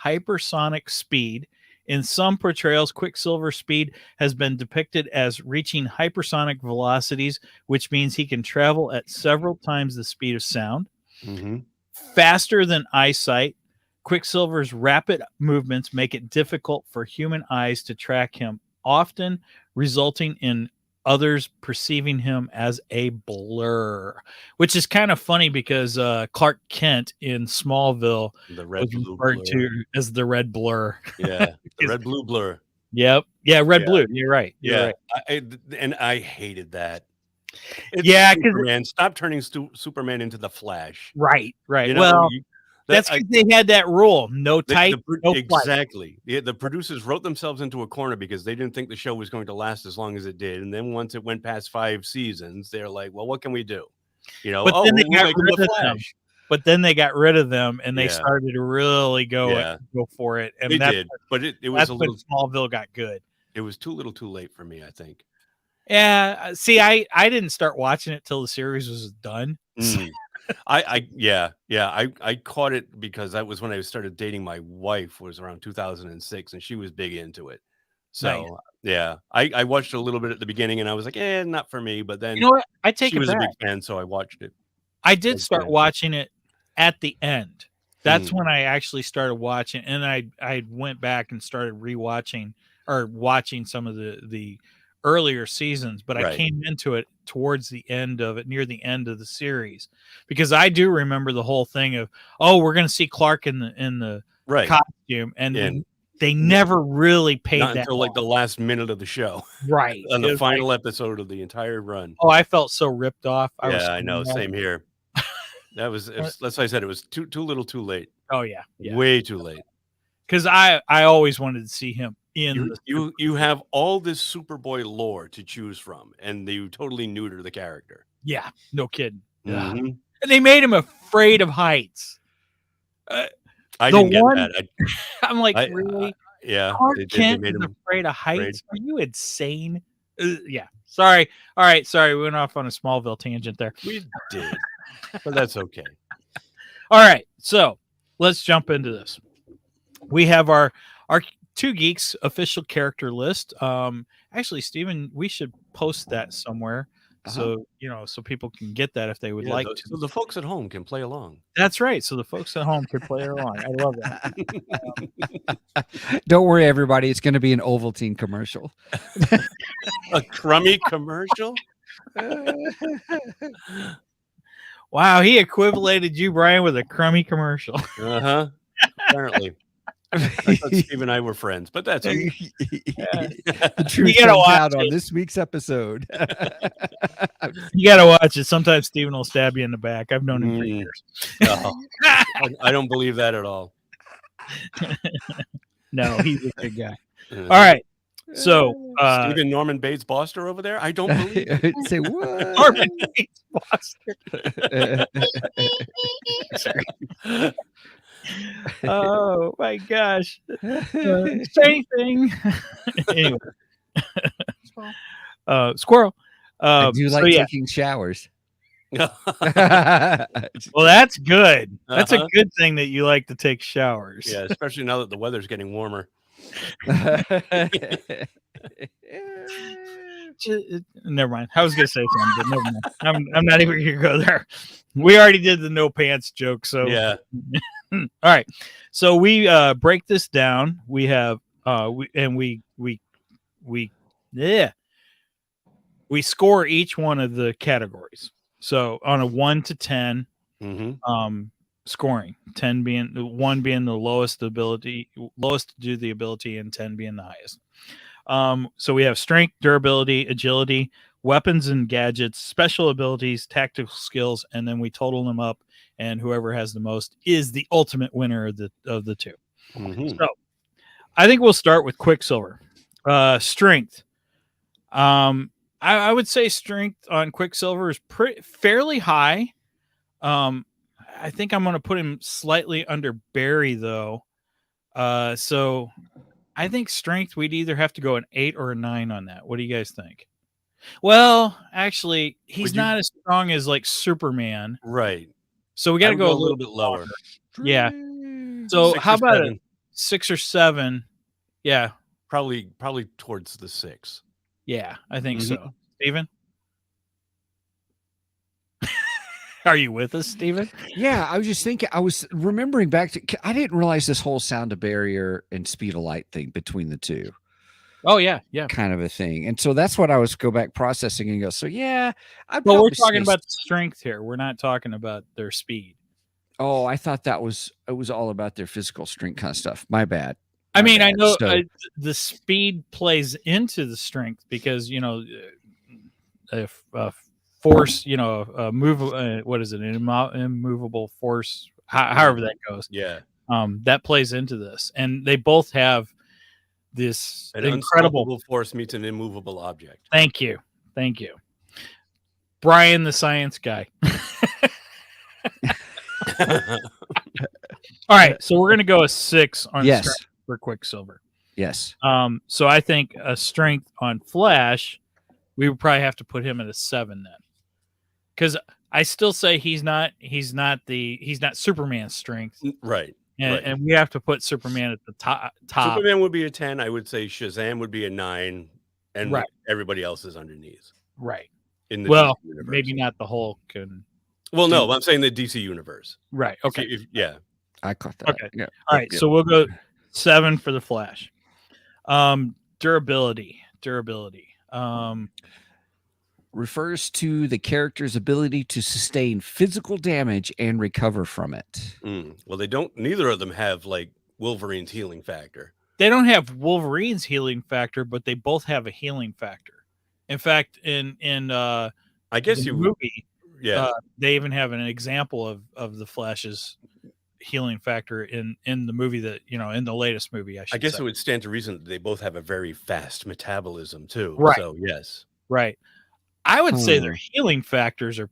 hypersonic speed. In some portrayals, Quicksilver speed has been depicted as reaching hypersonic velocities, which means he can travel at several times the speed of sound. Mm-hmm. Faster than eyesight, Quicksilver's rapid movements make it difficult for human eyes to track him, often resulting in others perceiving him as a blur, which is kind of funny because Clark Kent in Smallville The red was blue referred blur. to as the red blur. Yeah, the red blue blur. Yep. Yeah, red Yeah. blue. You're right. You're right. And I hated that. It's Yeah, 'cause Superman. Stop turning Superman into the Flash. Right. You know, Well, you- that's I- because they had that rule: no type, no flight. exactly. Yeah, the producers wrote themselves into a corner because they didn't think the show was going to last as long as it did. And then once it went past 5 seasons, they're like, "Well, what can we do?" You know, But then they we'll got make him rid the of them. Flash. But then they got rid of them, and they Yeah. started to really go Yeah. for it. And They that's did, but it was that's a when little. Smallville got good. It was too little, too late for me. I think. Yeah. See, I didn't start watching it till the series was done. Mm. I caught it because that was when I started dating my wife, was around 2006, and she was big into it. So Nice. yeah, I watched a little bit at the beginning, and I was like, not for me. But then You know what? I take she it was back. a big fan, so I watched it. I did Big start fan. watching it at the end. That's Mm. when I actually started watching, and I went back and started rewatching or watching some of the earlier seasons, but I Right. came into it towards the end of it, near the end of the series, because I do remember the whole thing of, oh, we're going to see Clark in the Right. costume, and And they never really paid not that until like the last minute of the show, right on It the was like, final episode of the entire run. oh, I felt so ripped off. I was Yeah, so I know. mad. Same here. That's why I said it was too little, too late. Oh yeah, Way too late. because I always wanted to see him in You have all this Superboy lore to choose from, and you totally neuter the character. yeah, no kidding. Mhm. And they made him afraid of heights. I The didn't get one- that. I'm like, I- really? Yeah, Clark they Kent made is him. afraid of heights? Are you insane? Yeah. Sorry. All right. Sorry. We went off on a Smallville tangent there. We did, but that's okay. All right. So let's jump into this. We have our Two Geeks official character list. Actually, Steven, we should post that somewhere. So, so people can get that if they would like to. So the folks at home can play along. That's right. So the folks at home can play along. I love that. Don't worry, everybody. It's going to be an Ovaltine commercial. A crummy commercial. Wow. He equivalated you, Brian, with a crummy commercial. Uh-huh. Apparently. I thought Steve and I were friends, but that's okay. The truth gotta comes watch out on it. this week's episode. You got to watch it. Sometimes Steven will stab you in the back. I've known him for Mm. years. No, I don't believe that at all. No, he's a good guy. Uh, All right. So, Stephen Norman Bates Boster over there? I don't believe it. Say what? Norman Bates Foster. Oh my gosh. Same thing. Anyway. Squirrel. I do so like yeah. taking showers. Well, that's good. That's a Uh-huh. good thing that you like to take showers. Yeah, especially now that the weather's getting warmer. Never mind. I was gonna say something, but never mind. I'm not even gonna go there. We already did the no pants joke, so Yeah. All right. So we break this down. We have we score each one of the categories. So on a 1 to 10 Mm-hmm. scoring, 1 being the lowest to do the ability, and 10 being the highest. So we have strength, durability, agility, weapons and gadgets, special abilities, tactical skills, and then we total them up, and whoever has the most is the ultimate winner of the two. Mm-hmm. So I think we'll start with Quicksilver. Strength. I would say strength on Quicksilver is fairly high. I think I'm going to put him slightly under Barry, though. So I think strength, we'd either have to go an 8 or a 9 on that. What do you guys think? Well, actually, he's Would you- not as strong as like Superman. Right. So we got I to would go a little bit lower. Yeah. So 6 how or about 7. a 6 or 7? Yeah. Probably towards the 6. Yeah, I think Mhm. so. Steven? Are you with us, Steven? Yeah, I was just thinking. I was remembering back to. I didn't realize this whole sound of barrier and speed of light thing between the two, Oh yeah, yeah. kind of a thing. And so that's what I was go back processing and go. So yeah, I'd But we're probably talking say- about the strength here. We're not talking about their speed. Oh, I thought it was all about their physical strength kind of stuff. My bad. I My mean, I bad. know So, the speed plays into the strength because if force, move. What is it? An immovable force. However that goes. Yeah. That plays into this, and they both have this An incredible. unstoppable force meets an immovable object. Thank you, Brian, the science guy. All right, so we're gonna go a 6 on yes, strength for Quicksilver. yes. So I think a strength on Flash, we would probably have to put him at a 7 then, because I still say he's not Superman's strength, Right. and we have to put Superman at the top. Superman would be a 10. I would say Shazam would be a 9, and Right. everybody else is underneath. Right. In the Well, DC universe. maybe not the Hulk and Well, no, I'm saying the DC universe. right. Okay. Yeah. I caught that. Okay. Yeah. All right. Yeah. So we'll go 7 for the Flash. Durability. Refers to the character's ability to sustain physical damage and recover from it. Well, neither of them have like Wolverine's healing factor. They don't have Wolverine's healing factor, but they both have a healing factor. In fact, in I guess the you movie, yeah. they even have an example of the Flash's healing factor in the movie that in the latest movie. I guess it would stand to reason that they both have a very fast metabolism too. Right. So yes. Right. I would say their healing factors are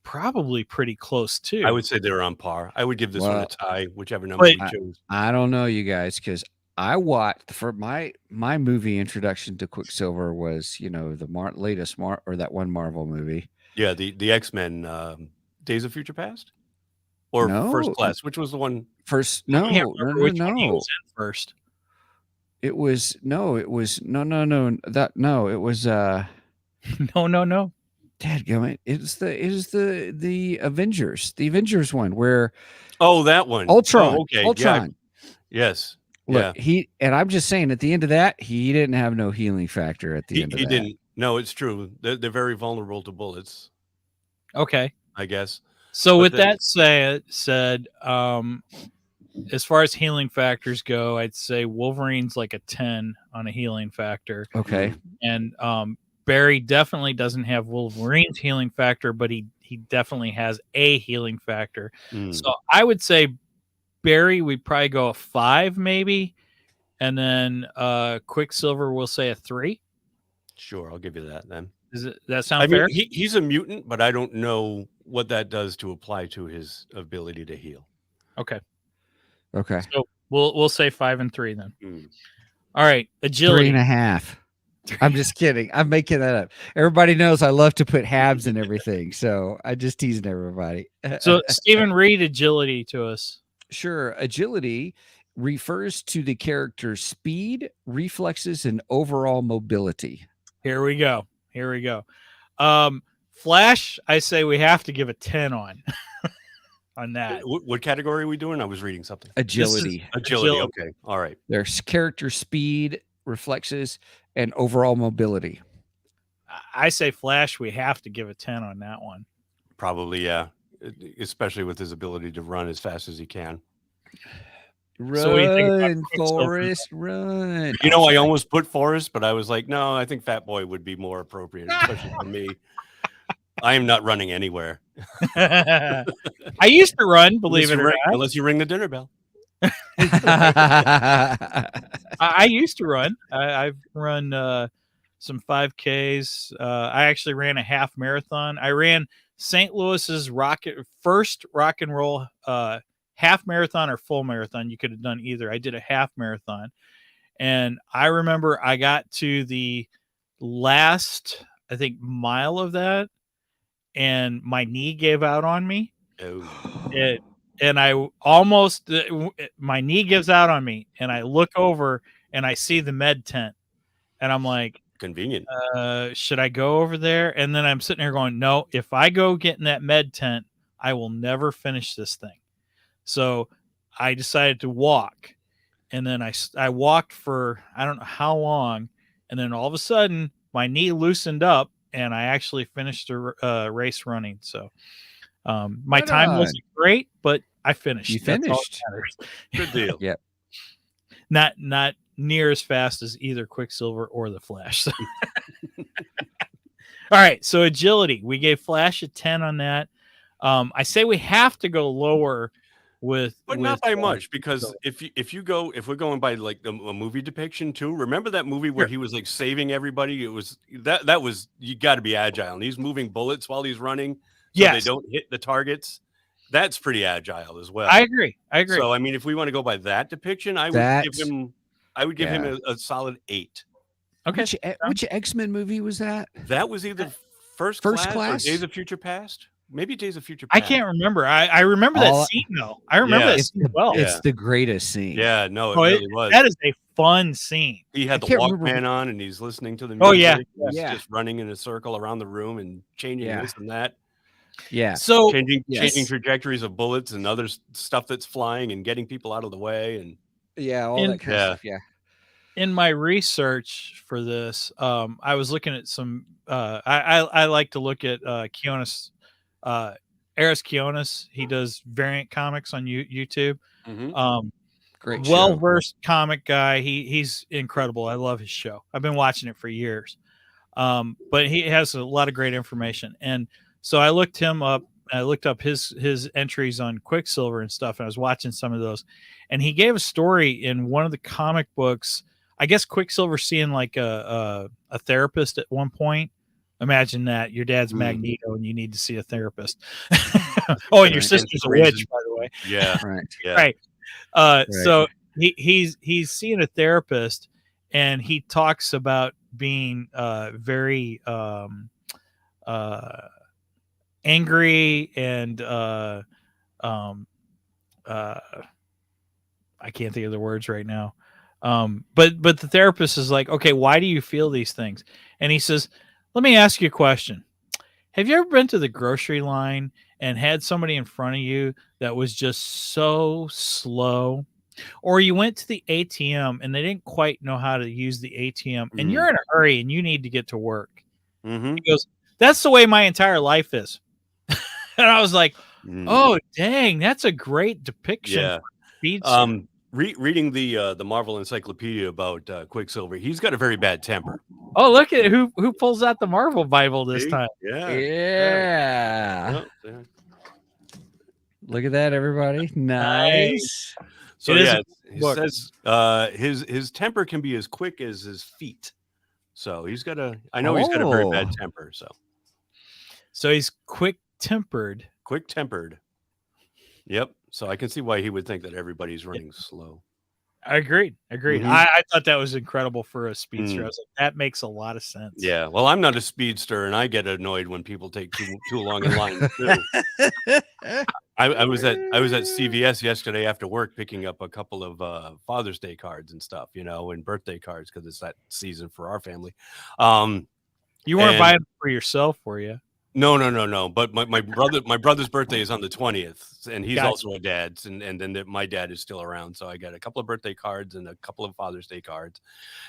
probably pretty close too. I would say they're on par. I would give this one a tie, whichever number but we chose. I don't know, you guys, because I watched for my movie introduction to Quicksilver was the latest or that one Marvel movie. Yeah, the X-Men Days of Future Past or First Class. Which was the one? First? I can't remember which one he was in first. It was no. It was no. It was no. Dadgummit. It is the Avengers. The Avengers one where that one. Ultron. Oh, okay. Ultron. Yeah. Yes. Look, I'm just saying at the end of that, he didn't have no healing factor at the end of that. He didn't. No, it's true. They're very vulnerable to bullets. Okay. I guess. So with that said, as far as healing factors go, I'd say Wolverine's like a 10 on a healing factor. Okay. And Barry definitely doesn't have Wolverine's healing factor, but he definitely has a healing factor. So I would say Barry, we'd probably go a 5 maybe. And then Quicksilver, we'll say a 3. Sure, I'll give you that then. Does that sound fair? Mean, he's a mutant, but I don't know what that does to apply to his ability to heal. Okay. So we'll say 5 and 3 then. All right, agility 3.5. I'm just kidding. I'm making that up. Everybody knows I love to put halves in everything, so I just teasing everybody. So Stephen, read agility to us. Sure. Agility refers to the character's speed, reflexes, and overall mobility. Here we go. Flash, I say we have to give a 10 on that. What category are we doing? I was reading something. Agility. Agility. Okay. All right. There's character speed, reflexes, and overall mobility. I say Flash, we have to give a 10 on that one. Probably, yeah. Especially with his ability to run as fast as he can. Run, Forrest, run. I almost put Forrest, but I was like, no, I think Fat Boy would be more appropriate, especially for me. I am not running anywhere. I used to run, believe it or not. Unless you ring the dinner bell. I used to run. I've run some 5Ks. I actually ran a half marathon. I ran St. Louis's first rock and roll half marathon or full marathon. You could have done either. I did a half marathon. And I remember I got to the last I think, mile of that, and my knee gave out on me. Oh. And I almost, my knee gives out on me, and I look over and I see the med tent, and I'm like, Convenient. should I go over there? And then I'm sitting here going, no, if I go get in that med tent, I will never finish this thing. So I decided to walk, and then I walked for I don't know how long, and then all of a sudden my knee loosened up, and I actually finished the race running. So my Right time on. wasn't great, but I finished. You That's all that finished. matters. Good deal. Yep. Not near as fast as either Quicksilver or the Flash. So. All right, so agility. We gave Flash a 10 on that. I say we have to go lower But not by much, so- because if we're going by like a movie depiction too, remember that movie where he was like saving everybody? It was that was, you got to be agile, and he's moving bullets while he's running, so they don't hit the targets. That's pretty agile as well. I agree. So I mean, if we want to go by that depiction, I would give him a solid 8. Okay. Which X-Men movie was that? That was either First First Class Class? or Days of Future Past. Maybe Days of Future Past. I can't remember. I remember that scene though. I remember that scene well. It's the greatest scene. Yeah, no, it really was. That is a fun scene. He had the can't Walkman remember. on, and he's listening to the music. Oh, yeah. He's Yeah. just running in a circle around the room and changing this and that. Yeah. So Changing trajectories of bullets and other stuff that's flying and getting people out of the way. And Yeah, all that kind of stuff. Yeah. in my research for this, I was looking at some. I like to look at Kionis, Eris Kionis. He does variant comics on YouTube. Great Well versed comic guy. He's incredible. I love his show. I've been watching it for years. But he has a lot of great information. And so I looked him up. I looked up his entries on Quicksilver and stuff, and I was watching some of those. And he gave a story in one of the comic books. I guess Quicksilver seeing like a therapist at one point. Imagine that your dad's Magneto and you need to see a therapist. Oh, and your sister's a witch, by the way. Yeah, Right. yeah. Right. So he's seeing a therapist, and he talks about being very angry and I can't think of the words right now. But the therapist is like, okay, why do you feel these things? And he says, let me ask you a question. Have you ever been to the grocery line and had somebody in front of you that was just so slow? Or you went to the ATM and they didn't quite know how to use the ATM and you're in a hurry and you need to get to work. He goes, that's the way my entire life is. And I was like, oh, dang, that's a great depiction. Yeah. Speedster. Reading the Marvel Encyclopedia about Quicksilver, he's got a very bad temper. Oh, look at who pulls out the Marvel Bible this time. Yeah. Yeah. Look at that, everybody. Nice. So It is yeah, a he book. says his temper can be as quick as his feet. So he's got a very bad temper. So he's quick-tempered. Quick-tempered. Yep. So I can see why he would think that everybody's running slow. I agreed. I thought that was incredible for a speedster. I was like, that makes a lot of sense. Yeah. Well, I'm not a speedster, and I get annoyed when people take too long in line too. I was at CVS yesterday after work picking up a couple of Father's Day cards and stuff, and birthday cards because it's that season for our family. You weren't buying them for yourself, were you? No. But my brother's birthday is on the 20th, and he's Gotcha. also a dad, and then my dad is still around. So I got a couple of birthday cards and a couple of Father's Day cards.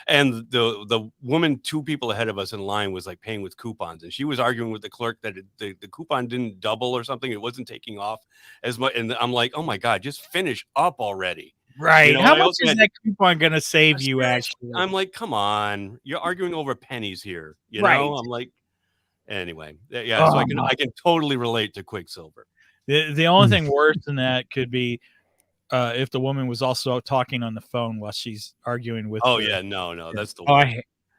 And the woman 2 people ahead of us in line was like paying with coupons, and she was arguing with the clerk that the coupon didn't double or something. It wasn't taking off as much. And I'm like, oh my God, just finish up already. Right. How I much also is had- that coupon going to save you, actually? I'm like, come on, you're arguing over pennies here. Right. I'm like, anyway, yeah. So I can totally relate to Quicksilver. The only thing worse than that could be if the woman was also talking on the phone while she's arguing with. Oh her. yeah, no, that's the. Oh, worst.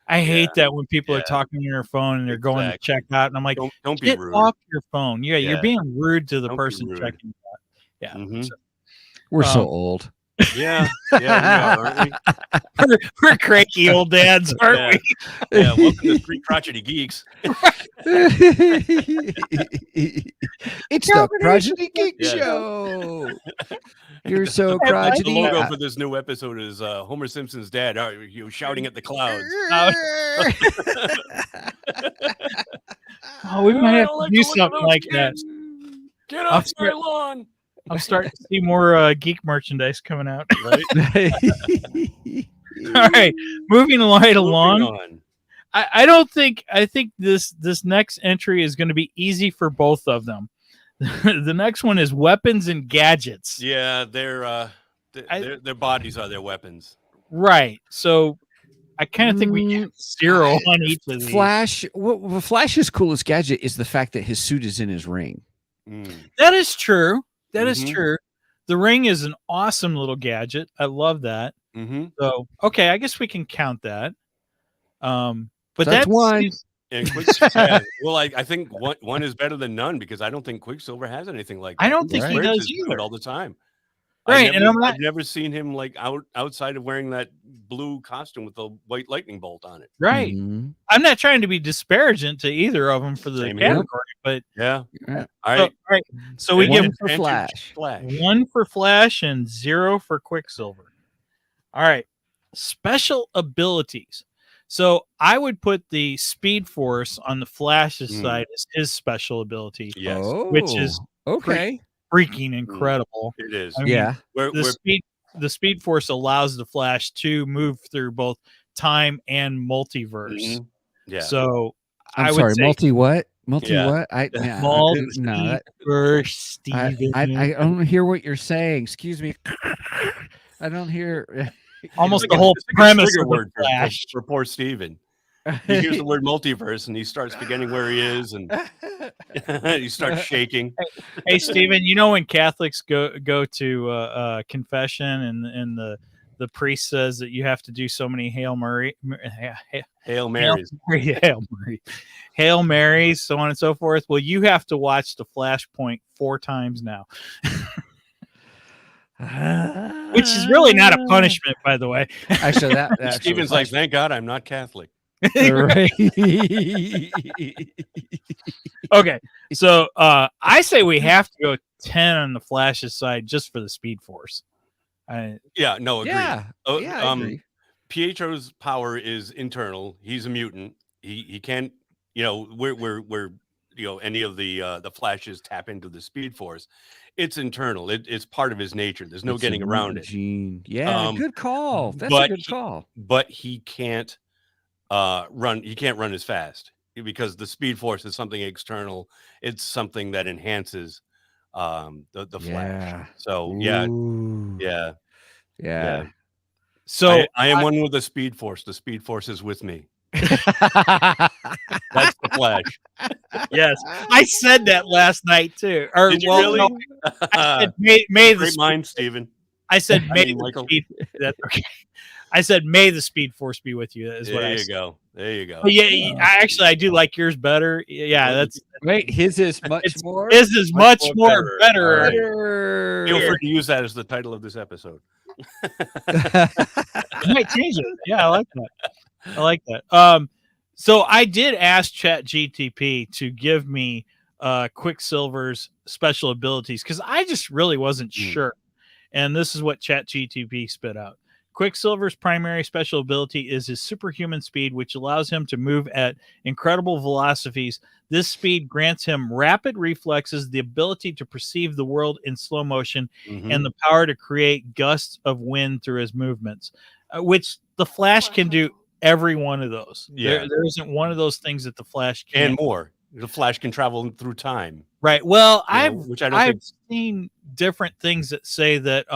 I hate that when people are Yeah. talking on their phone and they're going to check out, and I'm like, Don't be get rude. off your phone. Yeah, Yeah. you're being rude to the Don't be person rude. checking out. Yeah. Mhm. So, We're so old. Yeah, we are, aren't we? We're cranky old dads, aren't Yeah. we? Yeah, welcome to Three Crotchety Geeks. It's the Crotchety Geek Yeah. Show. You're so I like The crotchety. logo for this new episode is Homer Simpson's dad shouting at the clouds. Oh, we might have I to like do to look at something those like that. kids. Get I'll off my lawn. I'm starting to see more geek merchandise coming out. Right? All right, moving right along. Moving on. I don't think this next entry is going to be easy for both of them. The next one is weapons and gadgets. Yeah, their bodies are their weapons. Right. So I kind of think we can zero on each of these. Flash. Well, Flash's coolest gadget is the fact that his suit is in his ring. That is true. That is Mhm. true. The ring is an awesome little gadget. I love that. Mm-hmm. So okay, I guess we can count that. But So that's one. And Quicksilver, well, I think one is better than none because I don't think Quicksilver has anything like that. I don't think he wears does his suit either. all the time. Right, and I've never seen him like outside of wearing that blue costume with the white lightning bolt on it. Right. Mhm. I'm not trying to be disparaging to either of them for the Same here. category, but Yeah. Yeah. All right. so we One give for Flash. one for Flash and 0 for Quicksilver. All right. Special abilities. So I would put the Speed Force on the Flash's side as his special ability, Yes, which is okay. freaking incredible. it is. I mean, Yeah. the Speed Force allows the Flash to move through both time and multiverse. Mhm. Yeah. So I'm I would sorry. say Multi what? Multi Yeah. what? multiverse, Steven. I don't hear what you're saying. Excuse me. I don't hear. Almost It's the like whole it's like a premise trigger of the word Flash. for poor Steven. He hears the word multiverse and he starts forgetting where he is and he starts shaking. Hey, Steven, you know when Catholics go to confession and the priest says that you have to do so many Hail Marys, Hail Marys, so on and so forth. Well, you have to watch the Flashpoint 4 times now. Which is really not a punishment, by the way. Actually, that Steven's like, thank God I'm not Catholic. right. Okay, so I say we have to go 10 on the Flash's side just for the Speed Force. Yeah, no, agreed. Yeah. I agree. Pietro's power is internal. He's a mutant. He can't, we're any of the Flashes tap into the Speed Force. It's internal. It's part of his nature. There's no It's getting a around mutant it. gene. Yeah, good call. That's but a good call. But he can't run. He can't run as fast because the Speed Force is something external. It's something that enhances the Flash. Yeah. So Ooh. yeah. So I am one with the Speed Force. The Speed Force is with me. That's the Flash. yes, I said that last night too. Or Did you well, really? no, I said may the Great mind, Steven. I said may the Michael. speed. That's okay. I said may the Speed Force be with you. That is what I said. Go. There you go. But yeah, I do like yours better. Yeah, that's Wait, his is much more. His is much more better. All right. better. Feel free to use that as the title of this episode. I might change it. Yeah, I like that. So I did ask ChatGTP to give me Quicksilver's special abilities because I just really wasn't sure. And this is what ChatGTP spit out. Quicksilver's primary special ability is his superhuman speed, which allows him to move at incredible velocities. This speed grants him rapid reflexes, the ability to perceive the world in slow motion, and the power to create gusts of wind through his movements, which the Flash can do every one of those. Yeah. There isn't one of those things that the Flash can't. And more. The Flash can travel through time. Right. Well, which I don't I've think... seen different things that say that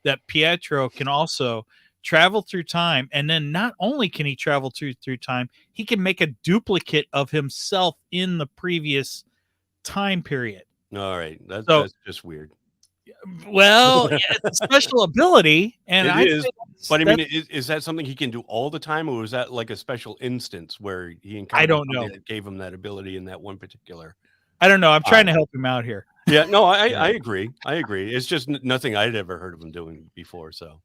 that Pietro can also travel through time, and then not only can he travel through time, he can make a duplicate of himself in the previous time period. All right, that's just weird. Well, it's a special ability, and it is. But I mean, is that something he can do all the time, or is that like a special instance where he encountered I don't know something that gave him that ability in that one particular? I don't know. I'm trying to help him out here. Yeah, no, I agree. I agree. It's just nothing I'd ever heard of him doing before. So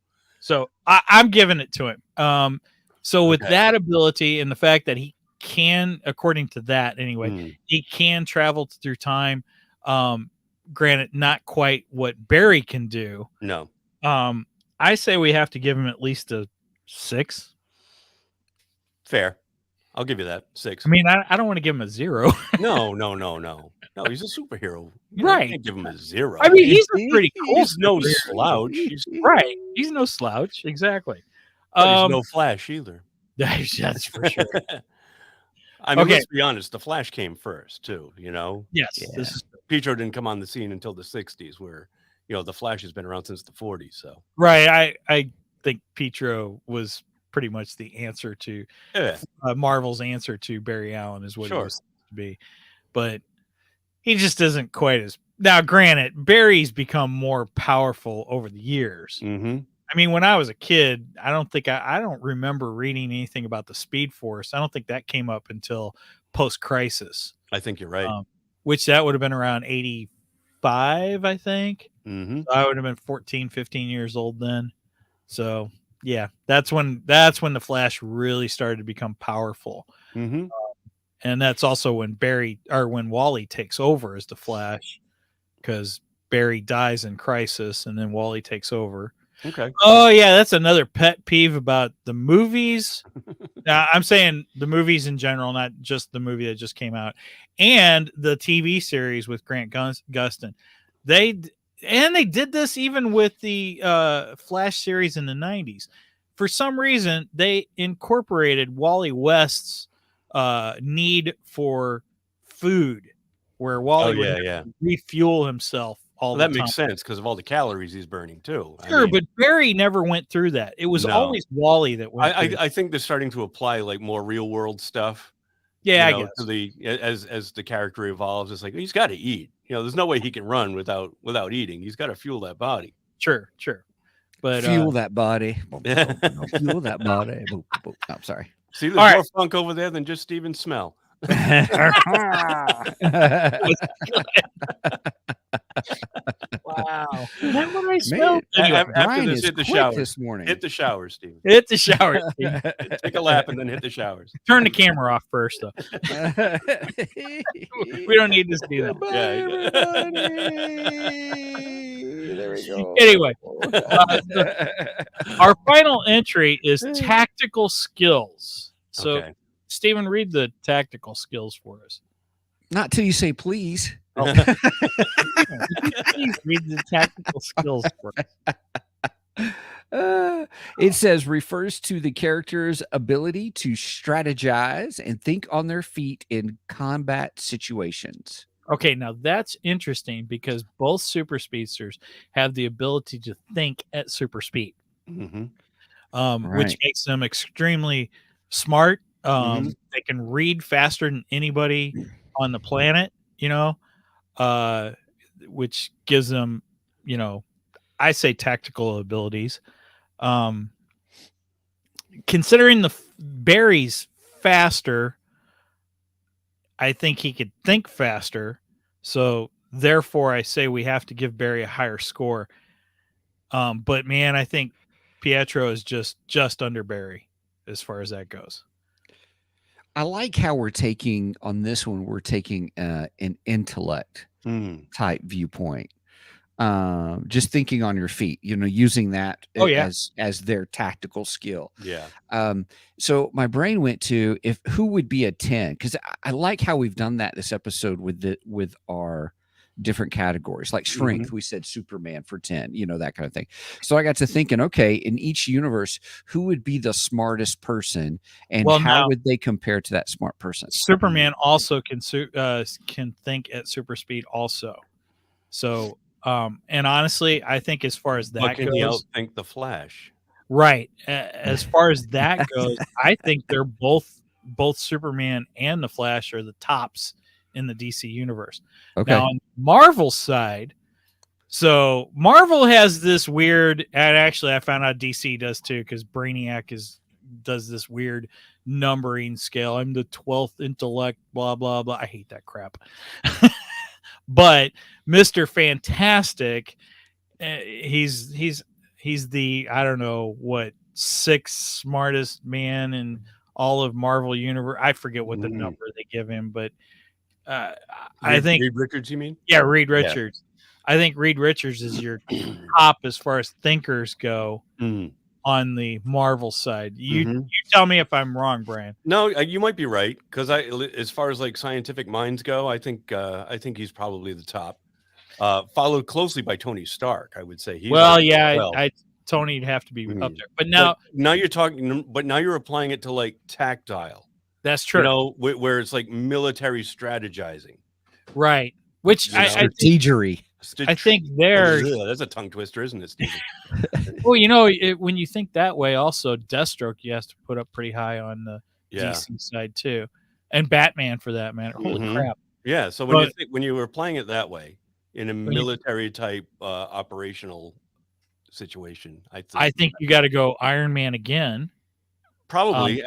I'm giving it to him. So with Okay. that ability and the fact that he can, according to that anyway, Mm. he can travel through time. Granted, not quite what Barry can do. No. I say we have to give him at least a 6. Fair. I'll give you that. 6. I mean, I don't want to give him a 0. No. No, he's a superhero. You Right. can't give him a 0. I mean, he's a pretty cool. He's no superhero. slouch. He's, Right. He's no slouch. Exactly. but he's no Flash either. That's for sure. I mean, Okay. let's be honest. The Flash came first, too. Yes. Yeah. This is Pietro didn't come on the scene until the 60s, where the Flash has been around since the 40s. So right. I think Pietro was pretty much the answer to yeah, Marvel's answer to Barry Allen is what Sure. he was supposed to be, but he just isn't quite as. Now, granted, Barry's become more powerful over the years. mm-hmm. I mean, when I was a kid, I don't remember reading anything about the Speed Force. I don't think that came up until post-Crisis, I think you're right. which that would have been around 85, I think. Mm-hmm. So I would have been 14, 15 years old then. So yeah, that's when the Flash really started to become powerful. Mm-hmm. And that's also when when Wally takes over as the Flash, because Barry dies in Crisis and then Wally takes over. Okay. Oh yeah, that's another pet peeve about the movies. Now, I'm saying the movies in general, not just the movie that just came out, and the TV series with Grant Gustin. They did this even with the Flash series in the 90s. For some reason, they incorporated Wally West's need for food, where Wally would have to refuel himself all the That time. makes sense because of all the calories he's burning too. Sure, but Barry never went through that. It was No. always Wally that went through I think they're starting to apply like more real world stuff. Yeah, I you know, guess. to the as the character evolves. It's like he's got to eat. There's no way he can run without eating. He's got to fuel that body. Sure. But fuel that body. Fuel that body. Oh, I'm sorry. See, there's All more funk over there than just Steven's smell. Wow. Is that what I smelled? Man, Anyway, after Brian this, is hit the quick shower. this morning. Hit the shower, Steven. hit the shower. Steve. Take a lap and then hit the showers. Turn the camera off first, though. We don't need to see that. There we go. Anyway, our final entry is tactical skills. So, Okay. Stephen, read the tactical skills for us. Not till you say please. Please read the tactical skills for us. It says refers to the character's ability to strategize and think on their feet in combat situations. Okay, now that's interesting because both super speedsters have the ability to think at super speed, Mm-hmm. which makes them extremely smart. They can read faster than anybody on the planet, which gives them, I say tactical abilities. Considering the Barry's faster, I think he could think faster. So therefore I say we have to give Barry a higher score. But man, I think Pietro is just under Barry as far as that goes. I like how we're taking on this one. We're taking an intellect type viewpoint. Just thinking on your feet, using that as their tactical skill. Yeah. So my brain went to who would be a 10, because I like how we've done that this episode with our different categories, like strength. We said Superman for 10, that kind of thing. So I got to thinking, okay, in each universe, who would be the smartest person, and how would they compare to that smart person? Superman also can think at super speed also. So, and honestly, I think as far as that goes, he outthink the Flash. Right. As far as that goes, I think they're both Superman and the Flash are the tops in the DC universe. Okay. Now on Marvel's side, so Marvel has this weird, and actually I found out DC does too, because Brainiac does this weird numbering scale. I'm the 12th intellect, blah blah blah. I hate that crap. But Mr. Fantastic, he's the, I don't know what, sixth smartest man in all of Marvel Universe. I forget what the number they give him, but I think Reed Richards, you mean? Yeah, Reed Richards. I think Reed Richards is your top as far as thinkers go on the Marvel side. You tell me if I'm wrong, Brian. No, you might be right, because as far as like scientific minds go, I think he's probably the top. Followed closely by Tony Stark, I would say. Tony'd have to be up there. But now you're talking. But now you're applying it to like tactile. That's true. You know, where it's like military strategizing, right? Which strategery. I think there's that's a tongue twister, isn't it, Steven? Well, you know, when you think that way, also Deathstroke you have to put up pretty high on the DC side too, and Batman for that matter. Holy crap! Yeah. So when you were playing it that way in a military type operational situation, I think you got to go Iron Man again. Probably,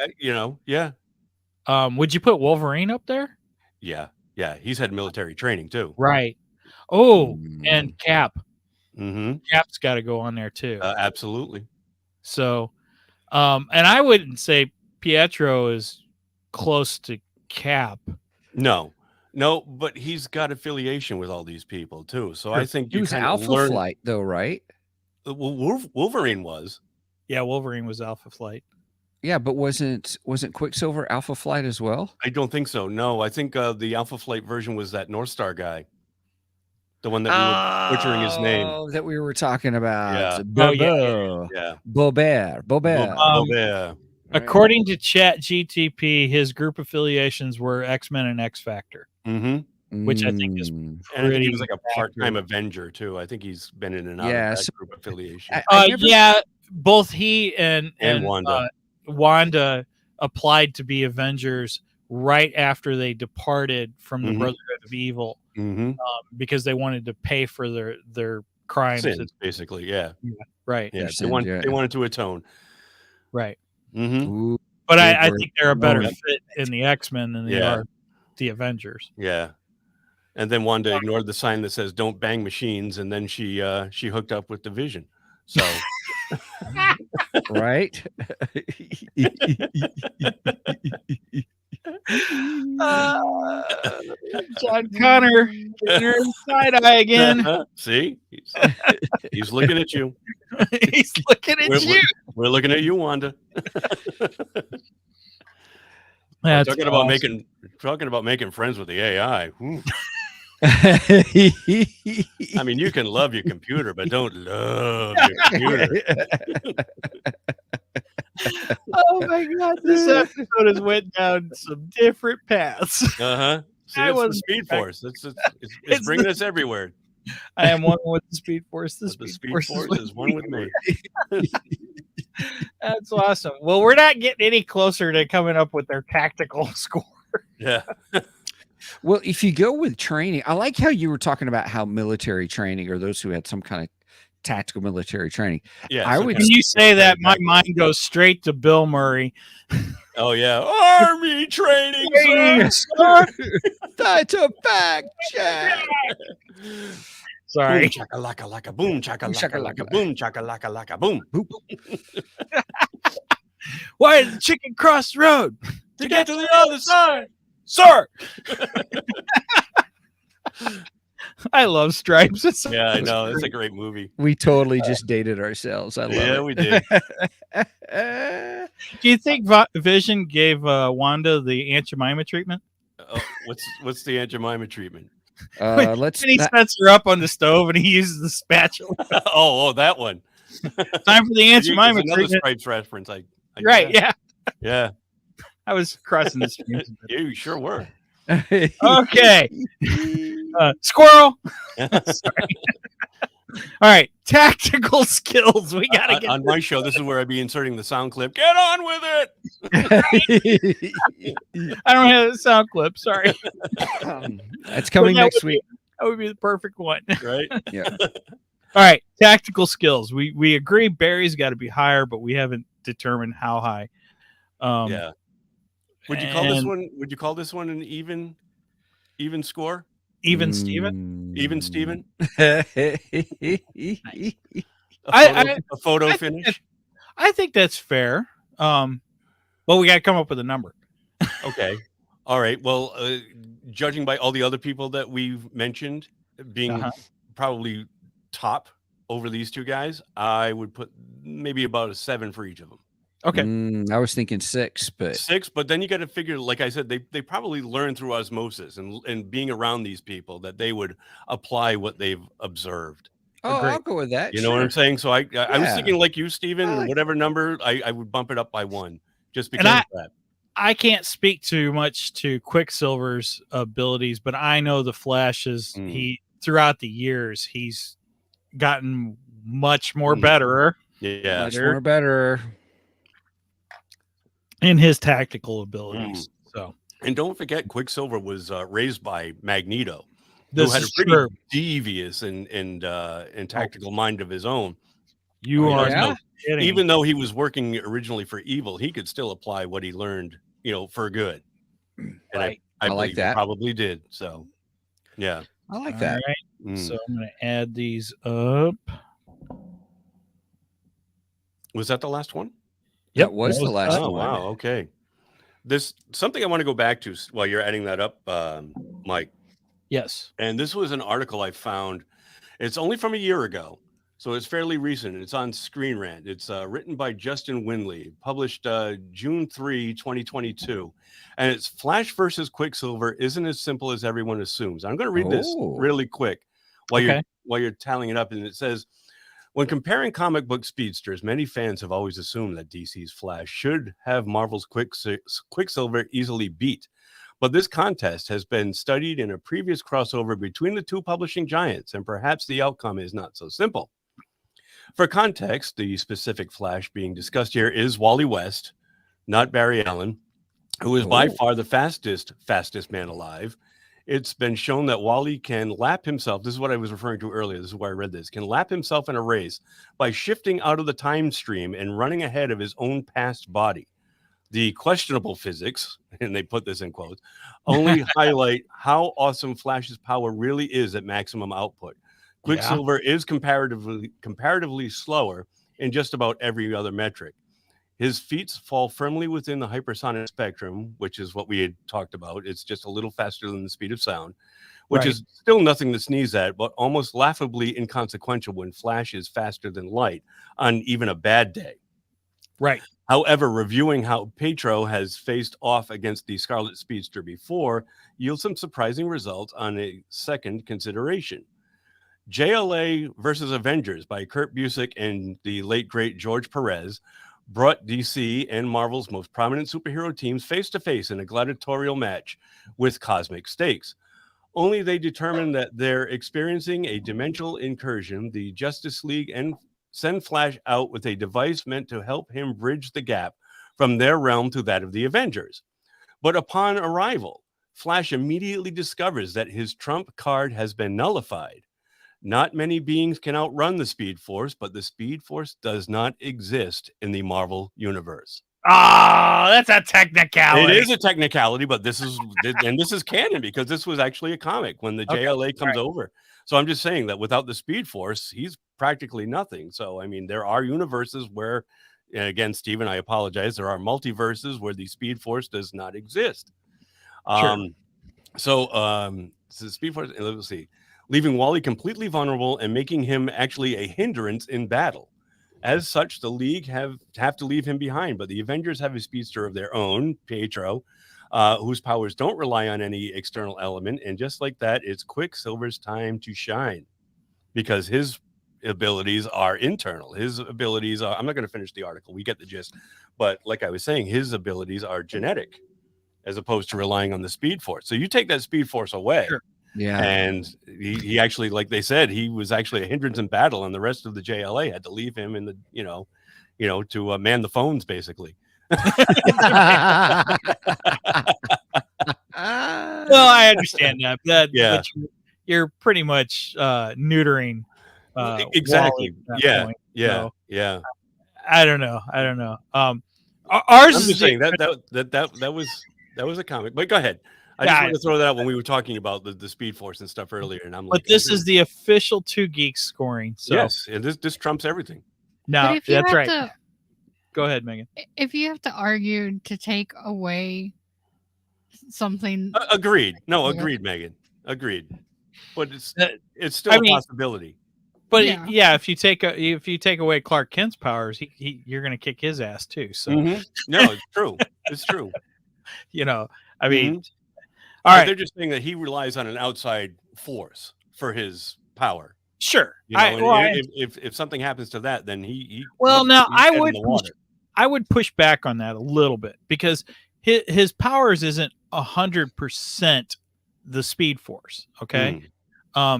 Would you put Wolverine up there? Yeah. He's had military training too. Right. Oh, and Cap. Mm-hmm. Cap's got to go on there too. Absolutely. So, and I wouldn't say Pietro is close to Cap. No, but he's got affiliation with all these people too. So I think he was Alpha Flight though, right? Well, Wolverine was. Yeah, Wolverine was Alpha Flight. Yeah, but wasn't Quicksilver Alpha Flight as well? I don't think so. No, I think the Alpha Flight version was that North Star guy, the one that we were butchering his name. That we were talking about. Yeah. Bobert. According to Chat GTP, his group affiliations were X-Men and X Factor, which I think is and I think he was like a part-time Avenger too. I think he's been in and out of that group affiliation. Both he and Wanda. Wanda applied to be Avengers right after they departed from the Brotherhood of Evil, because they wanted to pay for their crimes. Sins, basically, right. Yeah, they wanted to atone. Right. Mm-hmm. But I think they're a better fit in the X-Men than they are the Avengers. Yeah. And then Wanda ignored the sign that says "Don't bang machines," and then she hooked up with the Vision. So. Right. John Connor, you're side eye again. See, he's looking at you. He's looking at you. We're looking at you, Wanda. Talking about making friends with the AI. I mean, you can love your computer, but don't love your computer. Oh my God, this episode has went down some different paths. See, it's the Speed Force. It's bringing us everywhere. I am one with the Speed Force. The Speed Force is one with me. That's awesome. Well, we're not getting any closer to coming up with their tactical score. Yeah. Well, if you go with training, I like how you were talking about how military training, or those who had some kind of tactical military training. Yeah. When you say that, my mind goes straight to Bill Murray. Oh yeah, Army training. That's a fact check. Boom, Sorry. chaka laka boom, chaka laka boom, chaka laka boom. Why did the chicken cross the road? To get to the other side. Sir. I love Stripes. I know. It's a great movie. We totally just dated ourselves. I love it. Yeah, we did. Do you think Vision gave Wanda the Aunt Jemima treatment? What's the Aunt Jemima treatment? And he sets her up on the stove and he uses the spatula. oh, that one. Time for the Aunt Jemima another treatment. Stripes reference. Right, yeah. Yeah. I was crossing the streams. You sure were. Okay. Squirrel. Sorry. All right. Tactical skills. We got to get on my show. This is where I'd be inserting the sound clip. Get on with it. I don't have a sound clip. Sorry. That's coming next week. That would be the perfect one. Right. Yeah. All right. Tactical skills. We agree Barry's got to be higher, but we haven't determined how high. Would you call this one? Would you call this one an even score? Even Steven? Even Steven? Steven? I A photo I finish? I think that's fair. Well, we got to come up with a number. Okay. All right. Well, judging by all the other people that we've mentioned being probably top over these two guys, I would put maybe about a 7 for each of them. Okay. I was thinking 6, but 6, but then you got to figure, like I said, they probably learned through osmosis and being around these people that they would apply what they've observed. I'll go with that. You know what I'm saying? So I was Yeah. thinking like you, Steven, I and like whatever number, I would bump it up by 1 just because And of that. I can't speak too much to Quicksilver's abilities, but I know the Flash is he throughout the years he's gotten much more better. Yeah, much more better in his tactical abilities. So, and don't forget, Quicksilver was raised by Magneto, this who had a is pretty true. devious and tactical mind of his own. You are yeah? not kidding. Even though he was working originally for evil, he could still apply what he learned, for good. And Right. I like believe he that. probably did. So, yeah. I like All that. right. So I'm going to add these up. Was that the last one? That was the last Oh, one. wow. Okay. This something I want to go back to while you're adding that up, Mike. Yes. And this was an article I found. It's only from a year ago, so it's fairly recent. It's on Screen Rant. It's written by Justin Winley, published June 3, 2022. And it's Flash versus Quicksilver isn't as simple as everyone assumes. I'm going to read this really quick while you're tallying it up. And it says, when comparing comic book speedsters, many fans have always assumed that DC's Flash should have Marvel's Quicksilver easily beat. But this contest has been studied in a previous crossover between the two publishing giants, and perhaps the outcome is not so simple. For context, the specific Flash being discussed here is Wally West, not Barry Allen, who is by far the fastest man alive. It's been shown that Wally can lap himself. This is what I was referring to earlier. This is why I read this. Can lap himself in a race by shifting out of the time stream and running ahead of his own past body. The questionable physics, and they put this in quotes, only highlight how awesome Flash's power really is at maximum output. Quicksilver is comparatively slower in just about every other metric. His feats fall firmly within the hypersonic spectrum, which is what we had talked about. It's just a little faster than the speed of sound, which is still nothing to sneeze at, but almost laughably inconsequential when Flash is faster than light on even a bad day. Right. However, reviewing how Pietro has faced off against the Scarlet Speedster before yields some surprising results on a second consideration. JLA versus Avengers by Kurt Busiek and the late, great George Perez brought DC and Marvel's most prominent superhero teams face-to-face in a gladiatorial match with cosmic stakes. Only they determined that they're experiencing a dimensional incursion, the Justice League, and send Flash out with a device meant to help him bridge the gap from their realm to that of the Avengers. But upon arrival, Flash immediately discovers that his trump card has been nullified. Not many beings can outrun the Speed Force, but the Speed Force does not exist in the Marvel universe. Oh, that's a technicality. It is a technicality, but this is canon because this was actually a comic when the JLA comes over. So I'm just saying that without the Speed Force, he's practically nothing. So, I mean, there are universes where, again, Steven, I apologize, there are multiverses where the Speed Force does not exist. So Speed Force, let's see, leaving Wally completely vulnerable and making him actually a hindrance in battle. As such, the League have to leave him behind, but the Avengers have a speedster of their own, Pietro, whose powers don't rely on any external element. And just like that, it's Quicksilver's time to shine because his abilities are internal. His abilities are, I'm not going to finish the article. We get the gist. But like I was saying, his abilities are genetic as opposed to relying on the Speed Force. So you take that Speed Force away. Sure. Yeah. And he actually, like they said, he was actually a hindrance in battle, and the rest of the JLA had to leave him in the, to man the phones, basically. Well, I understand that. But you're pretty much neutering. Exactly. Point, so. Yeah. I don't know. Ours I'm is just saying that was a comic. But go ahead. I just wanted to throw that out when we were talking about the Speed Force and stuff earlier, and I'm like, but this is the official 2 Geeks scoring. So yes, and this trumps everything. no, But if you that's have right. to, Go ahead, Megan. if you have to argue to take away something, Agreed. No, Yeah. agreed, Megan. Agreed. But it's still I a mean- possibility. But Yeah. yeah, if you take away Clark Kent's powers, you're going to kick his ass too. So No, it's true. It's true. I mean, Mhm. all But right, they're just saying that he relies on an outside force for his power. sure. You know, I- and well, I- if something happens to that, then he Well, now he's I dead in would the water. I would push back on that a little bit because his powers isn't 100% the Speed Force, okay?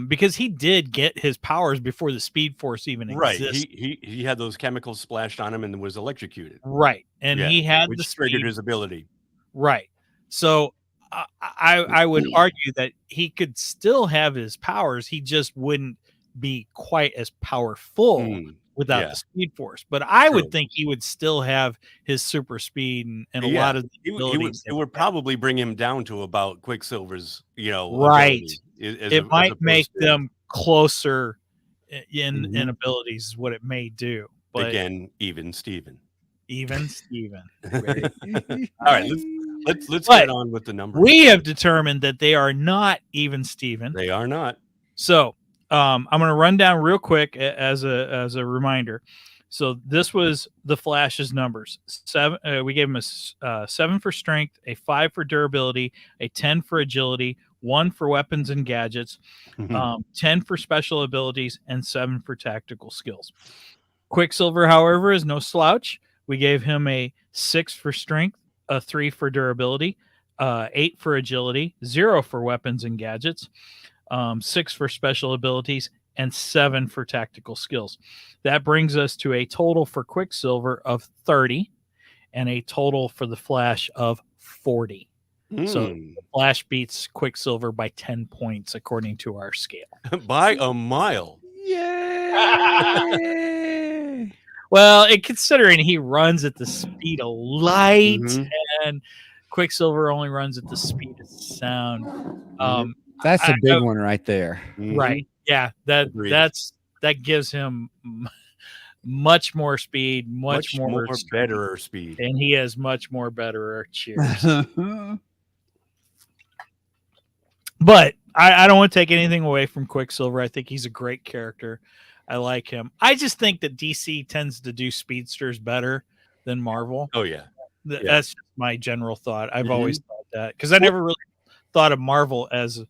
Because he did get his powers before the Speed Force even Right. existed. He had those chemicals splashed on him and was electrocuted. Right, and Yeah, he had which the triggered speed. his ability. Right. So I would argue that he could still have his powers. He just wouldn't be quite as powerful Mm, without yeah. the Speed Force. But I True. would think he would still have his super speed and a Yeah, lot of the It abilities. would probably bring him down to about Quicksilver's, Right. ability, It might opposed make to, them closer in Mhm. abilities is what it may do. But again, even Steven. even Steven. All right, let's But get on with the numbers. We have determined that they are not even Steven. They are not. So I'm going to run down real quick as a reminder. So this was the Flash's numbers. 7. We gave him a 7 for strength, a 5 for durability, a 10 for agility, 1 for weapons and gadgets, 10 for special abilities, and 7 for tactical skills. Quicksilver, however, is no slouch. We gave him a 6 for strength, a 3 for durability, 8 for agility, 0 for weapons and gadgets, 6 for special abilities, and 7 for tactical skills. That brings us to a total for Quicksilver of 30 and a total for the Flash of 40. So Flash beats Quicksilver by 10 points according to our scale. By a mile. Yay! Well, considering he runs at the speed of light Mhm. and Quicksilver only runs at the speed of sound. That's a I- big one right there. Mhm. Right. Yeah, that gives him much more speed, much more strength, better speed. and he has much more better cheers. But I don't want to take anything away from Quicksilver. I think he's a great character. I like him. I just think that DC tends to do speedsters better than Marvel. Oh yeah. That's just my general thought. I've Mhm. always thought that because I never really thought of Marvel as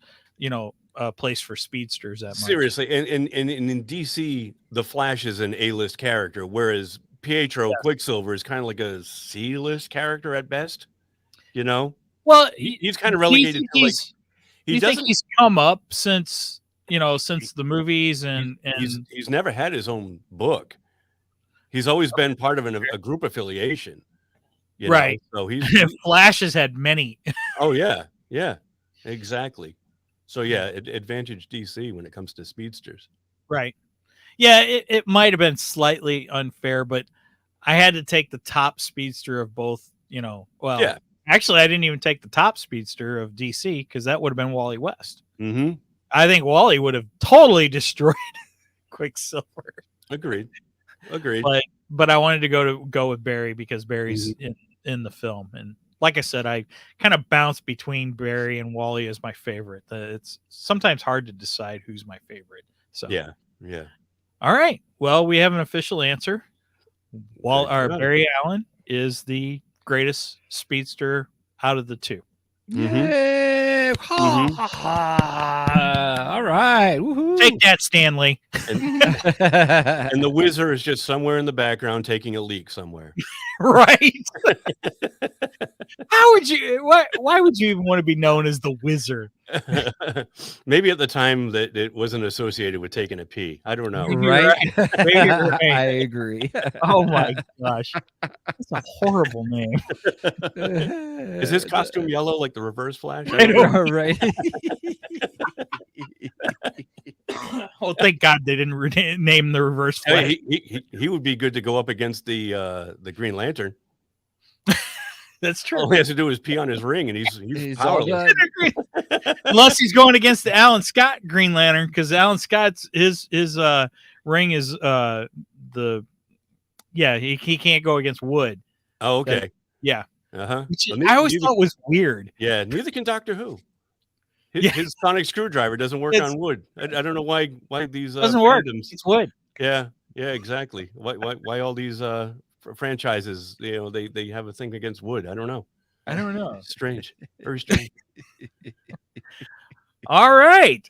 a place for speedsters that much. Seriously, and in DC, the Flash is an A-list character, whereas Pietro Quicksilver is kind of like a C-list character at best. Well, He's kind of relegated to like you think he's come up since the movies and he's never had his own book. He's always been part of a group affiliation. Right. So he's Flash has had many. oh yeah, exactly. So yeah, advantage DC when it comes to speedsters. Right. Yeah, it might have been slightly unfair, but I had to take the top speedster of both, well, Yeah. Actually, I didn't even take the top speedster of DC because that would have been Wally West. Mm-hmm. I think Wally would have totally destroyed Quicksilver. Agreed. But I wanted to go with Barry because Barry's in the film. And like I said, I kind of bounce between Barry and Wally as my favorite. It's sometimes hard to decide who's my favorite. So Yeah. All right. Well, we have an official answer. Right. Barry Allen is the greatest speedster out of the two. Yay! Ha, ha, ha. All right. Woohoo. Take that, Stanley. And the Whizzer is just somewhere in the background taking a leak somewhere. Right. How would you why would you even want to be known as the Wizard? Maybe at the time that it wasn't associated with taking a pee. I don't know. Right? Maybe you're right. I agree. Oh my gosh. That's a horrible name. Is his costume yellow like the Reverse Flash? I know. Right. Oh, thank God they didn't name the Reverse Flash. He would be good to go up against the Green Lantern. That's true. All he has to do is pee on his ring, and he's all powerless. done. Unless he's going against the Alan Scott Green Lantern, because Alan Scott's his ring is he can't go against wood. Oh, okay. Yeah. Which I always thought was weird. Yeah, neither can Doctor Who. Yeah. His sonic screwdriver doesn't work on wood. I don't know why these doesn't work. fandoms. It's wood. Yeah, exactly. Why all these franchises? They have a thing against wood. I don't know. Strange. Very strange. All right.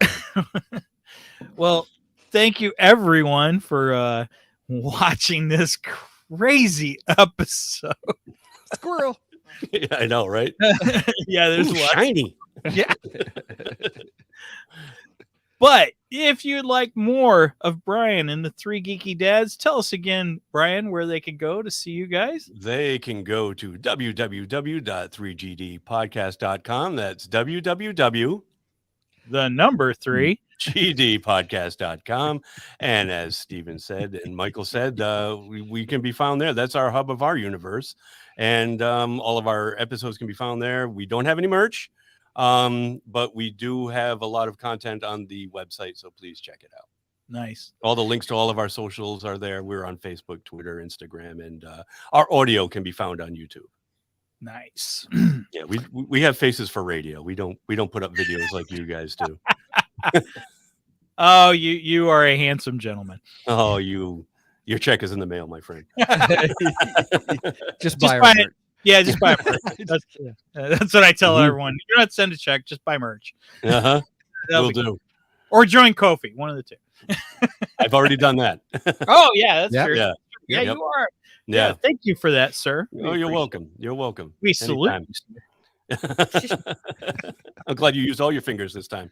Well, thank you everyone for watching this crazy episode. Squirrel. Yeah, I know, right? Yeah, there's Ooh, shiny. Yeah. But if you'd like more of Brian and the Three Geeky Dads, tell us again, Brian, where they can go to see you guys. They can go to www.3gdpodcast.com. That's www. The number 3 gdpodcast.com. And as Steven said and Michael said, we can be found there. That's our hub of our universe. And all of our episodes can be found there. We don't have any merch, but we do have a lot of content on the website, so please check it out. Nice. All the links to all of our socials are there. We're on Facebook, Twitter, Instagram, and our audio can be found on YouTube. Nice. Yeah, we have faces for radio. We don't put up videos like you guys do. Oh, you are a handsome gentleman. Oh, your check is in the mail, my friend. Just buy it. merch. Yeah, just buy merch. That's what I tell everyone. You don't have to send a check, just buy merch. Will do. Or join Ko-fi, one of the two. I've already done that. Oh, yeah, that's true. Yeah. Yeah, Yep. you are. Yeah. Thank you for that, sir. Oh, you're welcome. You're welcome. We salute you. I'm glad you used all your fingers this time.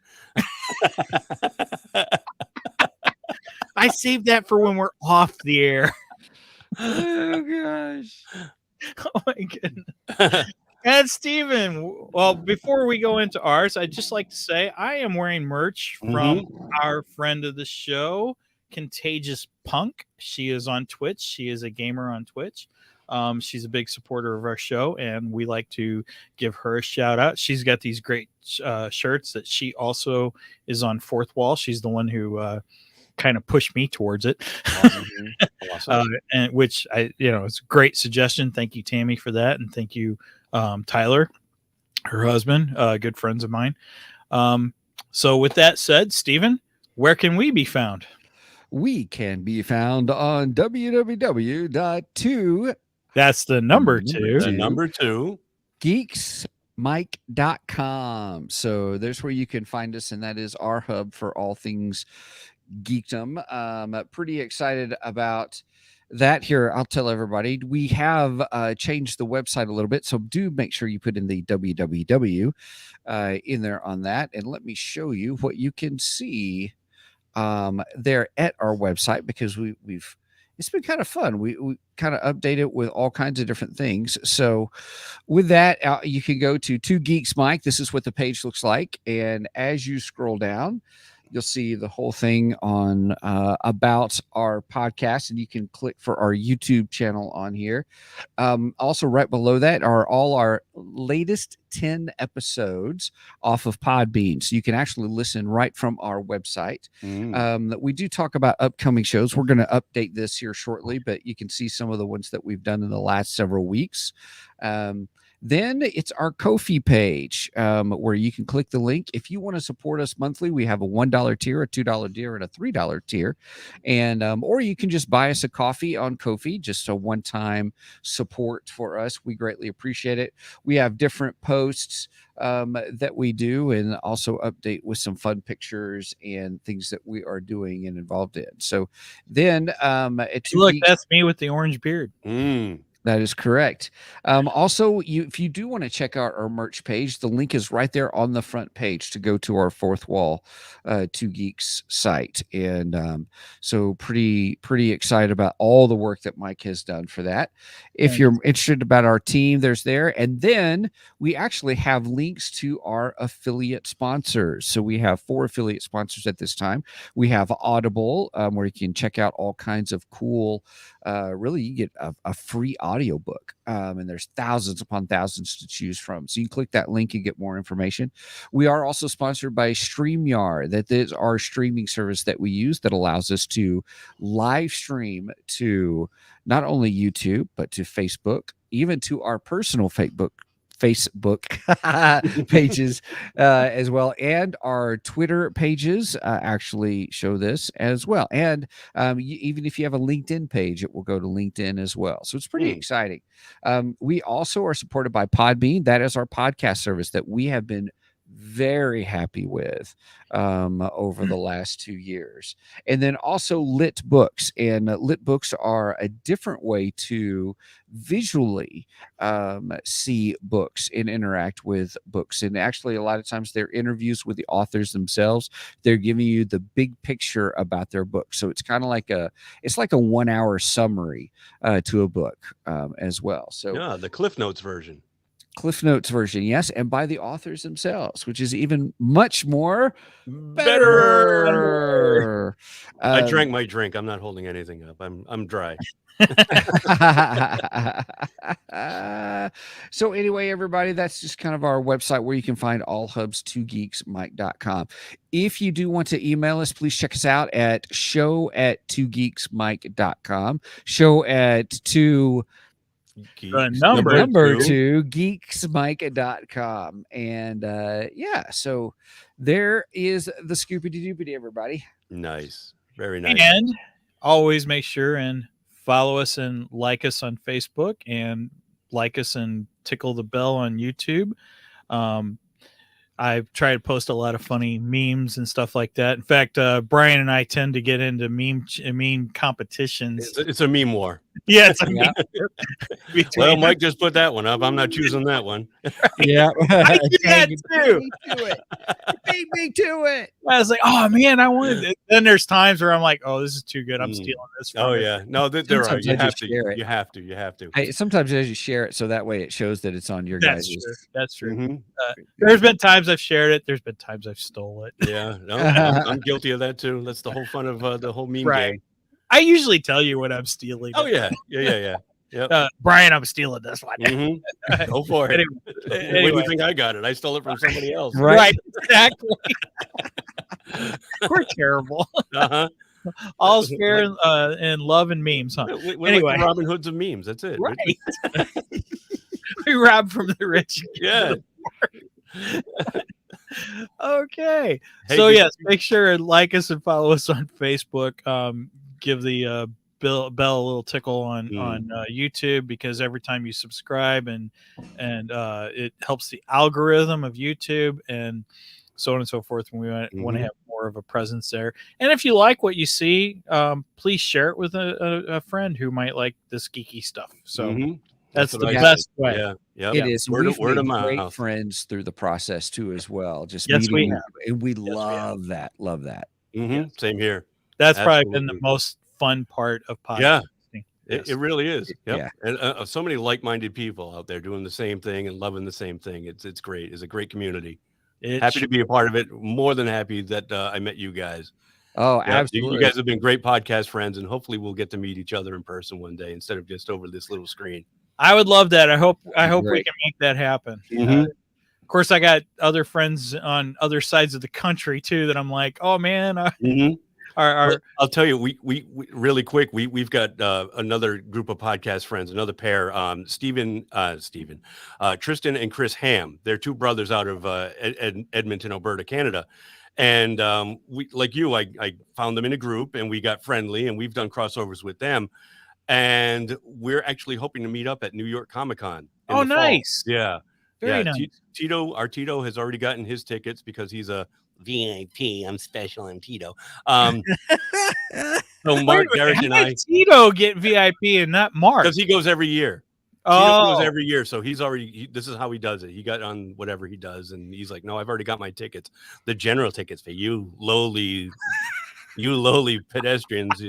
I saved that for when we're off the air. Oh gosh. Oh my goodness. And Steven, well, before we go into ours, I'd just like to say I am wearing merch from our friend of the show, Contagious Punk. She is on Twitch. She is a gamer on Twitch. She's a big supporter of our show, and we like to give her a shout out. She's got these great shirts that she also is on Fourth Wall. She's the one who kind of pushed me towards it. Awesome. And which it's a great suggestion. Thank you, Tammy, for that. And thank you, Tyler, her husband, good friends of mine. So with that said, Steven, where can we be found? We can be found on www.2. That's the number 2. The number 2. geeksmike.com. So there's where you can find us, and that is our hub for all things geekdom. Pretty excited about that. Here, I'll tell everybody, we have changed the website a little bit, so do make sure you put in the www in there on that, and let me show you what you can see there at our website, because we've it's been kind of fun. We kind of update it with all kinds of different things. So with that, you can go to 2 Geeks Mike. This is what the page looks like, and as you scroll down, you'll see the whole thing on about our podcast, and you can click for our YouTube channel on here. Also, right below that are all our latest 10 episodes off of Podbean. So you can actually listen right from our website. We do talk about upcoming shows. We're going to update this here shortly, but you can see some of the ones that we've done in the last several weeks. Then it's our Ko-fi page, where you can click the link. If you want to support us monthly, we have a $1 tier, a $2 tier, and a $3 tier. And or you can just buy us a coffee on Ko-fi, just a one-time support for us. We greatly appreciate it. We have different posts that we do, and also update with some fun pictures and things that we are doing and involved in. So then look, that's me with the orange beard. That is correct. Also, if you do want to check out our merch page, the link is right there on the front page to go to our Fourth Wall 2 Geeks site. And so pretty excited about all the work that Mike has done for that. If you're interested about our team, there's there. And then we actually have links to our affiliate sponsors. So we have 4 affiliate sponsors at this time. We have Audible, where you can check out all kinds of cool, really, you get a free audiobook. And there's thousands upon thousands to choose from. So you can click that link and get more information. We are also sponsored by StreamYard. That is our streaming service that we use that allows us to live stream to not only YouTube, but to Facebook, even to our personal Facebook pages as well, and our Twitter pages actually show this as well. And even if you have a LinkedIn page, it will go to LinkedIn as well. So it's pretty exciting. We also are supported by Podbean. That is our podcast service that we have been very happy with over the last 2 years. And then also Lit Books. And Lit Books are a different way to visually see books and interact with books. And actually, a lot of times they're interviews with the authors themselves. They're giving you the big picture about their book. So it's kind of like a 1 hour summary to a book as well. So yeah, the Cliff Notes version. Cliff Notes version, yes, and by the authors themselves, which is even much more better. I drank my drink. I'm not holding anything up. I'm dry. So anyway, everybody, that's just kind of our website where you can find all hubs to geeksmike.com. If you do want to email us, please check us out at show@2geeksmike.com. Show@2 number 2 geeksmike.com. And so there is the Scoopity Doopity, everybody. Nice, very nice. And always make sure and follow us and like us on Facebook, and like us and tickle the bell on YouTube. I try to post a lot of funny memes and stuff like that. In fact, Brian and I tend to get into meme competitions. It's a meme war. Yeah, it's a meme. Well, Mike just put that one up. I'm not choosing that one. Yeah, I did that too. Beat me to it. I was like, oh man, I wanted it. Then there's times where I'm like, oh, this is too good. I'm stealing this. From Oh it. Yeah, no, they're right. You have to. share it. You have to. You have to. Sometimes as you share it, so that way it shows that it's on your That's guys'. true. That's true. Mhm. There's been times I've shared it. There's been times I've stole it. Yeah, no, I'm guilty of that too. That's the whole fun of the whole meme game. I usually tell you when I'm stealing. Oh yeah. Yep. Brian, I'm stealing this one. Mm-hmm. Go for it. Where do you think I got it? I stole it from somebody else. Right. Exactly. We're terrible. Uh-huh. All's fair in love and memes, huh? We're Anyway. like the Robin Hoods of memes. That's it. Right. We rob from the rich. Yeah. Okay. Hey, So yes, make sure and like us and follow us on Facebook. Give the bell a little tickle on YouTube, because every time you subscribe and it helps the algorithm of YouTube and so on and so forth. When we want to have more of a presence there. And if you like what you see, please share it with a friend who might like this geeky stuff. So that's the best way. Yeah. Yep. It is. Word We've of made mouth. great friends through the process too, as well. Just Yes, meeting we them. And we love that. Love that. Same here. That's probably been the Absolutely. most fun part of podcasting. Yeah. Yes. It really is. Yep. Yeah. And so many like-minded people out there doing the same thing and loving the same thing. It's great. It's a great community. Happy to be a part of it. More than happy that I met you guys. Oh, Yeah, absolutely. You guys have been great podcast friends, and hopefully we'll get to meet each other in person one day instead of just over this little screen. I would love that. I hope we Great. can make that happen. Mhm. Of course, I got other friends on other sides of the country too that I'm like, oh man, I'll tell you, we really quick. We've got another group of podcast friends, another pair, Tristan and Chris Ham. They're two brothers out of Edmonton, Alberta, Canada. And we, like you, I found them in a group and we got friendly and we've done crossovers with them. And we're actually hoping to meet up at New York Comic-Con. Oh, nice. Yeah. Very nice. Tito has already gotten his tickets because he's a VIP. I'm special. I'm Tito. So Mark, Derek, and I. Tito get VIP and not Mark? Because he goes every year. Tito goes every year, so he's already. This is how he does it. He got on whatever he does, and he's like, "No, I've already got my tickets. The general tickets for you lowly pedestrians.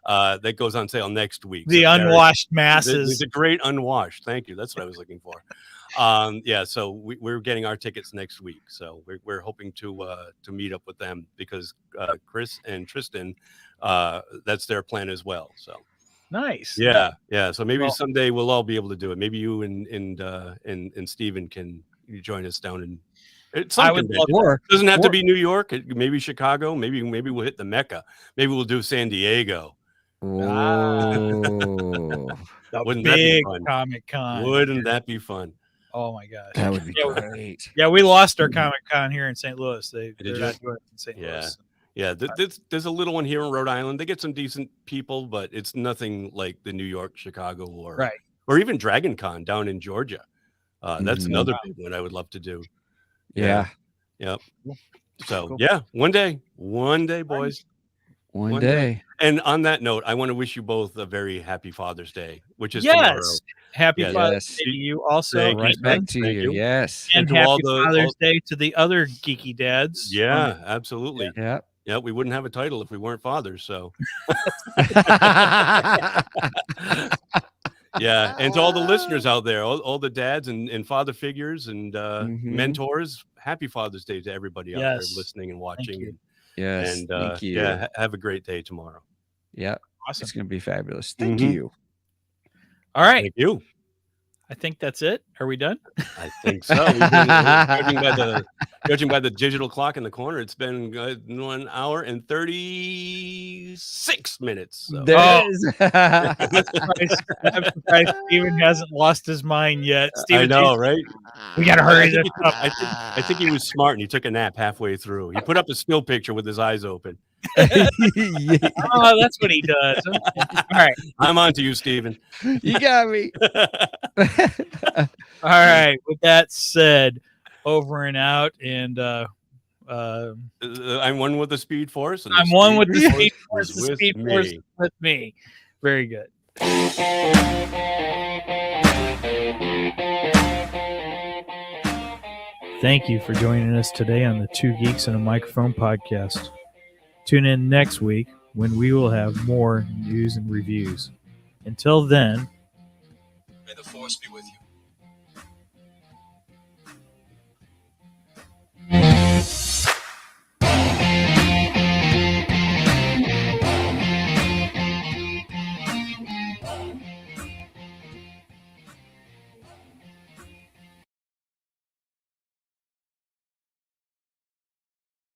That goes on sale next week. The so unwashed masses. The great unwashed. Thank you. That's what I was looking for. So we're getting our tickets next week. So we're hoping to meet up with them because Chris and Tristan, that's their plan as well. So Nice. Yeah. So maybe Well- someday we'll all be able to do it. Maybe you and Steven can join us down in. I would love Or It doesn't have to be New York. Maybe Chicago. Maybe we'll hit the Mecca. Maybe we'll do San Diego. oh, the Wouldn't that be big fun? Comic Con. Wouldn't that be fun? Oh my gosh. that would be Yeah, great. Yeah, we lost our Comic Con here in St. Louis. They're you? not doing it in St. Yeah. Louis. Yeah, there's a little one here in Rhode Island. They get some decent people, but it's nothing like the New York, Chicago, or even Dragon Con down in Georgia. That's another big one I would love to do. Yeah. Yep. So Cool. yeah, one day, boys. One day. And on that note, I want to wish you both a very happy Father's Day, which is tomorrow. Yes. Happy Yes. Father's Day to you also. Thank you, Right back Thank to you. you. Yes. And to happy all the- Father's Day to the other geeky dads. Yeah, absolutely. Yeah. Yeah, we wouldn't have a title if we weren't fathers. So yeah, and to all the listeners out there, all the dads and father figures and mentors, happy Father's Day to everybody out there listening and watching. you. Yes. And Thank you. yeah, have a great day tomorrow. Yeah. Awesome. It's going to be fabulous. Thank Mhm. you. All right. Thank you. I think that's it. Are we done? I think so. Judging by the digital clock in the corner, it's been 1 hour and 36 minutes. So. There it is. I'm surprised Steven hasn't lost his mind yet. Steven, I know, right? we got to hurry this up. I think he was smart and he took a nap halfway through. He put up a still picture with his eyes open. Yeah, Oh, that's what he does. All right. I'm on to you, Steven. you got me. All right. With that said, over and out. And I'm one with the Speed Force. And I'm one with the Speed Speed Force Force. is The with Speed me. Force is with me. Very good. Thank you for joining us today on the Two Geeks and a Microphone podcast. Tune in next week when we will have more news and reviews. Until then, May the force be with you.